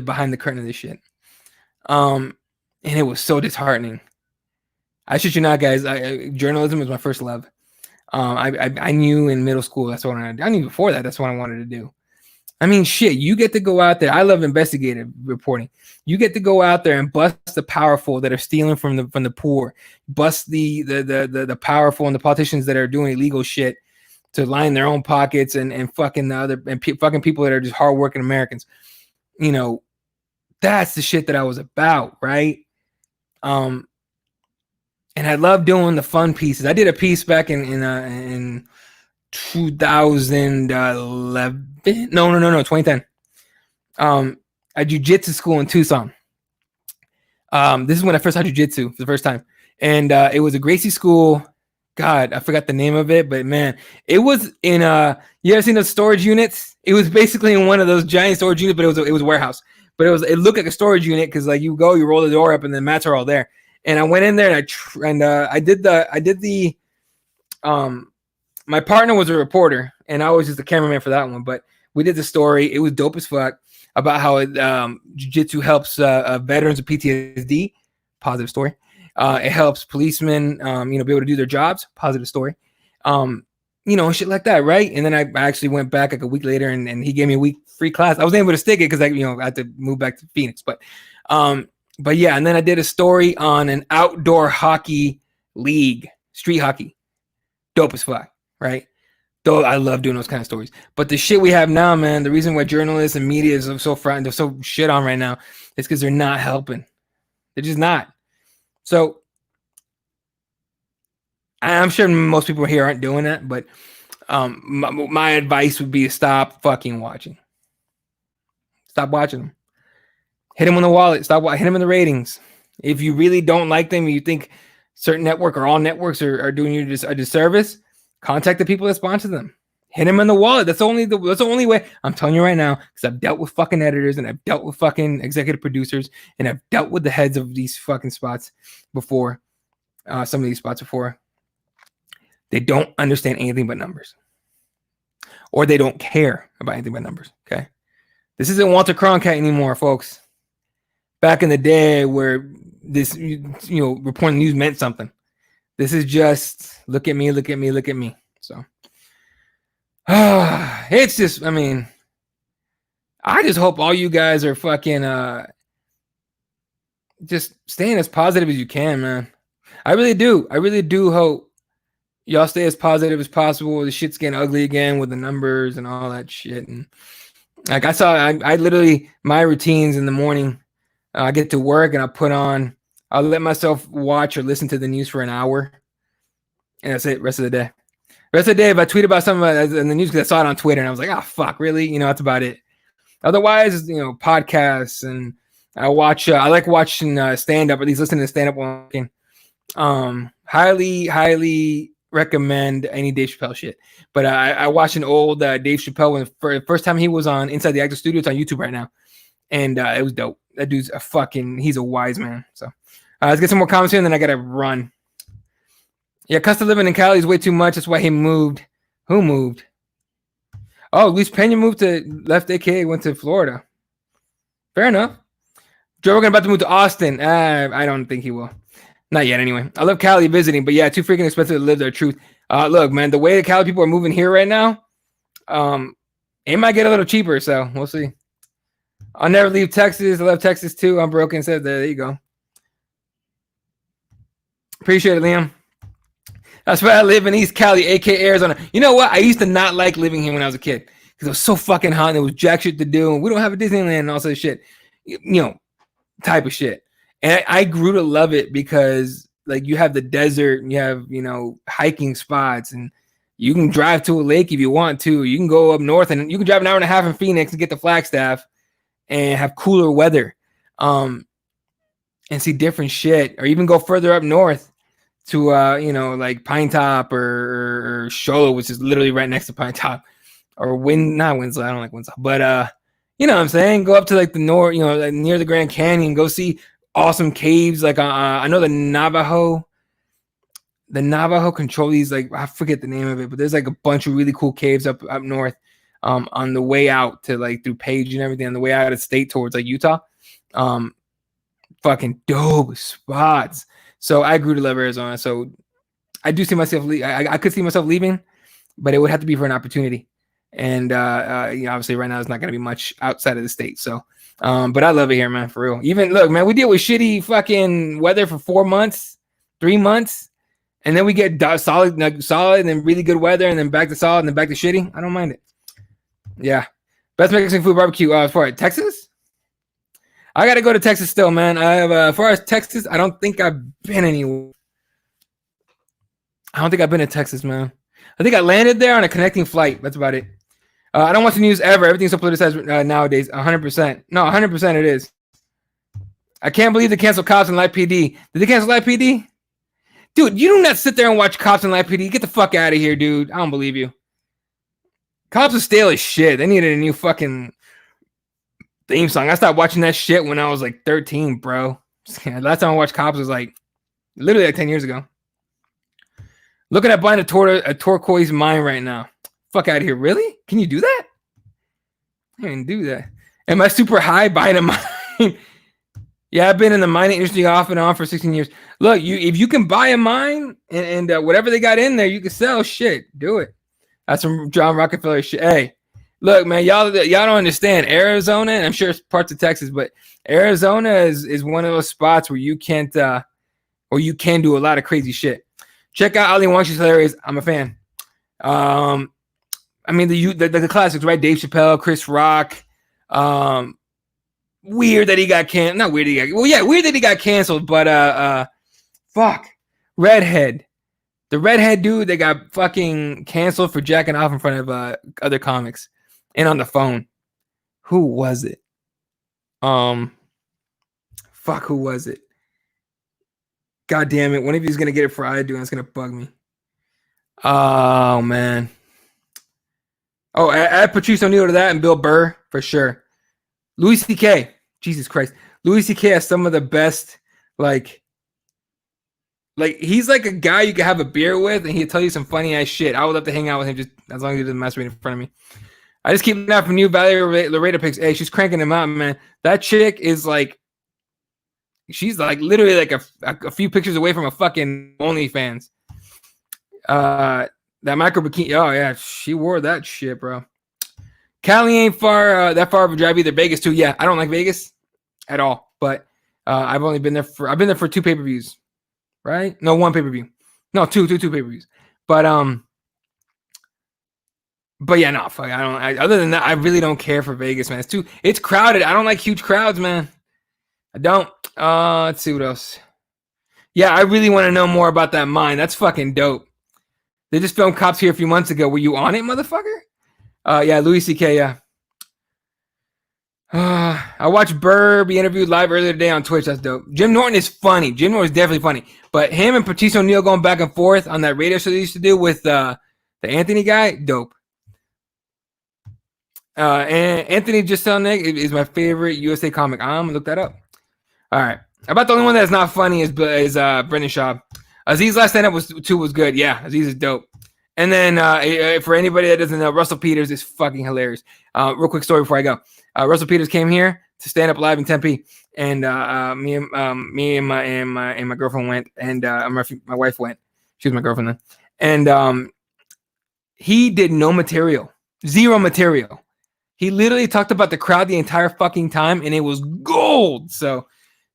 behind the curtain of this shit. And it was so disheartening. I shit you not, guys. Journalism was my first love. I knew in middle school that's what I wanted to do. I knew before that that's what I wanted to do. I mean, shit, you get to go out there. I love investigative reporting. You get to go out there and bust the powerful that are stealing from the poor, bust the powerful and the politicians that are doing illegal shit to line their own pockets, and fucking the other and fucking people that are just hardworking Americans. That's the shit that I was about, right? And I love doing the fun pieces. I did a piece back in 2011. No, 2010. A jiu-jitsu school in Tucson. This is when I first had jiu-jitsu for the first time. And it was a Gracie school. God, I forgot the name of it, but man, it was in you ever seen those storage units? It was basically in one of those giant storage units, but it was a warehouse. But it looked like a storage unit because like you roll the door up and the mats are all there. And I went in there and I did the my partner was a reporter and I was just the cameraman for that one, but we did the story. It was dope as fuck about how jiu-jitsu helps veterans with PTSD. Positive story. It helps policemen, be able to do their jobs. Positive story. Shit like that, right? And then I actually went back like a week later, and he gave me a week free class. I was able to stick it because I had to move back to Phoenix. But yeah, and then I did a story on an outdoor hockey league, street hockey. Dope as fuck, right? Though I love doing those kind of stories. But the shit we have now, man, the reason why journalists and media is so frightened, they're so shit on right now, is because they're not helping. They're just not. So I'm sure most people here aren't doing that, but my advice would be to stop fucking watching. Stop watching them. Hit them on the wallet. Hit them in the ratings. If you really don't like them, you think certain network or all networks are doing you a disservice, contact the people that sponsor them. Hit them in the wallet. That's the only way. I'm telling you right now, because I've dealt with fucking editors and I've dealt with fucking executive producers and I've dealt with the heads of these fucking spots before. Some of these spots before. They don't understand anything but numbers. Or they don't care about anything but numbers. Okay. This isn't Walter Cronkite anymore, folks. Back in the day where this, reporting news meant something. This is just look at me, look at me, look at me. So it's just, I mean, I just hope all you guys are fucking just staying as positive as you can, man. I really do. I really do hope y'all stay as positive as possible. The shit's getting ugly again with the numbers and all that shit. And like I literally, my routines in the morning, I get to work and I'll let myself watch or listen to the news for an hour. And that's it, rest of the day. Rest of the day, if I tweet about something in the news, because I saw it on Twitter and I was like, oh, fuck, really? That's about it. Otherwise, podcasts, and I like watching stand-up, or at least listening to stand-up walking. Highly recommend any Dave Chappelle shit. But I watched an old Dave Chappelle when for the first time he was on Inside the Actor Studio. It's on YouTube right now. And it was dope. That dude's he's a wise man. So let's get some more comments here and then I got to run. Yeah, cost of living in Cali is way too much. That's why he moved. Who moved? Oh, Luis Pena moved left AKA, went to Florida. Fair enough. Joe Rogan about to move to Austin. I don't think he will. Not yet, anyway. I love Cali visiting, but yeah, too freaking expensive to live there. Truth. Look, man, the way the Cali people are moving here right now, it might get a little cheaper, so we'll see. I'll never leave Texas. I love Texas too. I'm broken. Said there you go. Appreciate it, Liam. That's why I live in East Cali, aka Arizona. You know what? I used to not like living here when I was a kid because it was so fucking hot and there was jack shit to do. And we don't have a Disneyland and all that shit, type of shit. And I grew to love it because like you have the desert and you have, hiking spots and you can drive to a lake if you want to. You can go up north and you can drive an hour and a half in Phoenix and get to Flagstaff and have cooler weather and see different shit, or even go further up north to like Pine Top or Shola, which is literally right next to Pine Top, or not Winslow. I don't like Winslow, but you know what I'm saying? Go up to like the north, like near the Grand Canyon, go see awesome caves. Like I know the Navajo control these, like I forget the name of it, but there's like a bunch of really cool caves up north on the way out to like through Page and everything, on the way out of state towards like Utah. Fucking dope spots. So I grew to love Arizona. So I do see myself I could see myself leaving, but it would have to be for an opportunity. And obviously right now it's not going to be much outside of the state. So but I love it here, man, for real. Even look, man, we deal with shitty fucking weather for 4 months, 3 months, and then we get solid and then really good weather and then back to solid and then back to shitty. I don't mind it. Yeah. Best Mexican food barbecue as far as Texas? I got to go to Texas still, man. I have as far as Texas, I don't think I've been anywhere. I don't think I've been to Texas, man. I think I landed there on a connecting flight. That's about it. I don't watch the news ever. Everything's so politicized nowadays. 100%. No, 100% it is. I can't believe they canceled Cops and Light PD. Did they cancel Light PD? Dude, you do not sit there and watch Cops and Light PD. Get the fuck out of here, dude. I don't believe you. Cops are stale as shit. They needed a new fucking theme song. I stopped watching that shit when I was like 13, bro. Last time I watched Cops was like literally like 10 years ago. Looking at buying a turquoise mine right now. Fuck out of here. Really? Can you do that? I didn't do that. Am I super high buying a mine? Yeah, I've been in the mining industry off and on for 16 years. Look, if you can buy a mine and whatever they got in there, you can sell shit. Do it. That's some John Rockefeller shit. Hey, look, man, y'all don't understand. Arizona, and I'm sure it's parts of Texas, but Arizona is one of those spots where you can't or you can do a lot of crazy shit. Check out Ali Wong. She's hilarious. I'm a fan. I mean the classics, right? Dave Chappelle, Chris Rock. Weird that he got canceled. Not weird. Weird that he got canceled. But fuck, Redhead. The redhead dude that got fucking canceled for jacking off in front of other comics and on the phone. Who was it? Fuck, who was it? God damn it. One of you is going to get it fried, dude. And it's going to bug me. Oh, man. Oh, add Patrice O'Neal to that and Bill Burr for sure. Louis C.K. Jesus Christ. Louis C.K. has some of the best, like he's like a guy you can have a beer with and he'll tell you some funny ass shit. I would love to hang out with him just as long as he doesn't masturbate in front of me. I just keep looking out for new Valerie Laredo picks. Hey, she's cranking them out, man. That chick is like, she's like literally like a few pictures away from a fucking OnlyFans. That micro bikini. Oh yeah, she wore that shit, bro. Cali ain't that far of a drive either. Vegas too. Yeah, I don't like Vegas at all. But I've been there for 2 pay-per-views, right? No, 1 pay-per-view. No, two pay-per-views. But yeah, no, fuck. Other than that, I really don't care for Vegas, man. It's crowded. I don't like huge crowds, man. I don't. Let's see what else. Yeah, I really want to know more about that mine. That's fucking dope. They just filmed Cops here a few months ago. Were you on it, motherfucker? Yeah, Louis C.K., yeah. I watched Burr be interviewed live earlier today on Twitch. That's dope. Jim Norton is funny. Jim Norton is definitely funny. But him and Patrice O'Neal going back and forth on that radio show they used to do with the Anthony guy, dope. And Anthony Jeselnik is my favorite USA comic. I'm going to look that up. All right. About the only one that's not funny is Brendan Schaub. Aziz's last stand-up was good. Yeah, Aziz is dope. And then for anybody that doesn't know, Russell Peters is fucking hilarious. Real quick story before I go. Russell Peters came here to stand up live in Tempe, and me and my girlfriend went, and my wife went. She was my girlfriend then. And he did no material, 0 material. He literally talked about the crowd the entire fucking time, and it was gold. So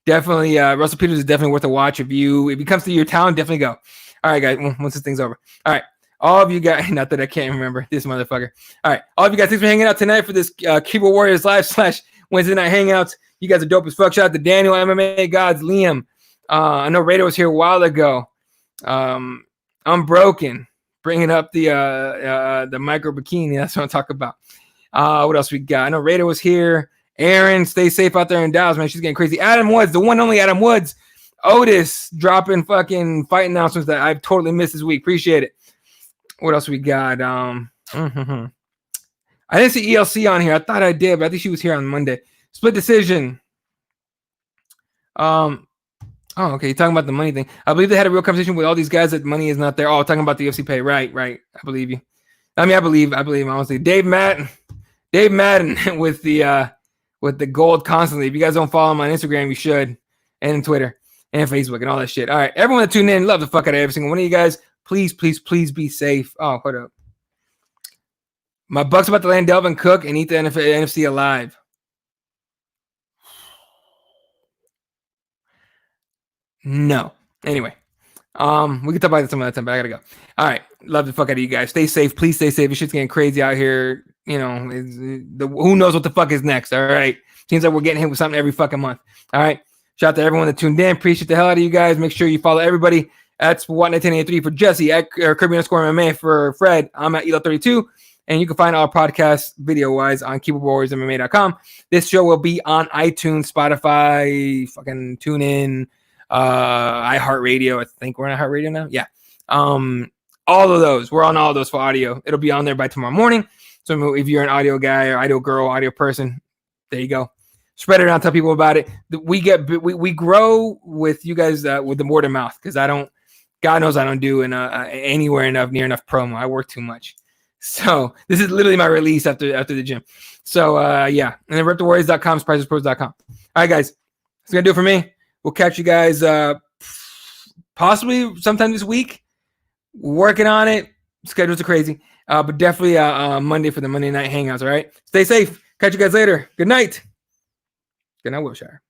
definitely, Russell Peters is definitely worth a watch. If he comes to your town, definitely go. All right, guys, once this thing's over. All right. All of you guys, not that I can't remember this motherfucker. All right. All of you guys, thanks for hanging out tonight for this Keyboard Warriors Live / Wednesday night hangouts. You guys are dope as fuck. Shout out to Daniel, MMA Gods, Liam. I know Rado was here a while ago. I'm broken. Bringing up the micro bikini. That's what I'm talking about. What else we got? I know Rado was here. Aaron, stay safe out there in Dallas, man. She's getting crazy. Adam Woods, the one and only Adam Woods. Otis dropping fucking fight announcements that I've totally missed this week. Appreciate it. What else we got? I didn't see ELC on here. I thought I did, but I think she was here on Monday. Split decision. Oh, okay. You're talking about the money thing. I believe they had a real conversation with all these guys that money is not there. Oh, talking about the UFC pay. Right. I believe you. I believe honestly. Dave Madden with the gold constantly. If you guys don't follow him on Instagram, you should. And Twitter and Facebook and all that shit. All right. Everyone that tuned in, love the fuck out of every single one of you guys. Please be safe. Oh, hold up. My Bucks about to land Delvin Cook and eat the NFC alive. No. Anyway, we can talk about this some other time, but I gotta go. All right. Love the fuck out of you guys. Stay safe. Please stay safe. This shit's getting crazy out here. You know, who knows what the fuck is next. All right. Seems like we're getting hit with something every fucking month. All right. Shout out to everyone that tuned in. Appreciate the hell out of you guys. Make sure you follow everybody. That's Ep.199 for Jesse, at Kirby_MMA for Fred. I'm at Elo32. And you can find our podcast video-wise on KeyboardWarriorsMMA.com. This show will be on iTunes, Spotify, fucking TuneIn, iHeartRadio. I think we're on iHeartRadio now. Yeah. All of those. We're on all of those for audio. It'll be on there by tomorrow morning. So if you're an audio guy or audio girl, audio person, there you go. Spread it around, tell people about it. We grow with you guys with the word of mouth, because God knows I don't do anywhere near enough promo. I work too much. So this is literally my release after the gym. So yeah. And then repthewarriors.com, prizespros.com. All right, guys. That's going to do it for me. We'll catch you guys possibly sometime this week. We're working on it. Schedules are crazy. But definitely Monday for the Monday night hangouts, all right? Stay safe. Catch you guys later. Good night. Good night, Wilshire.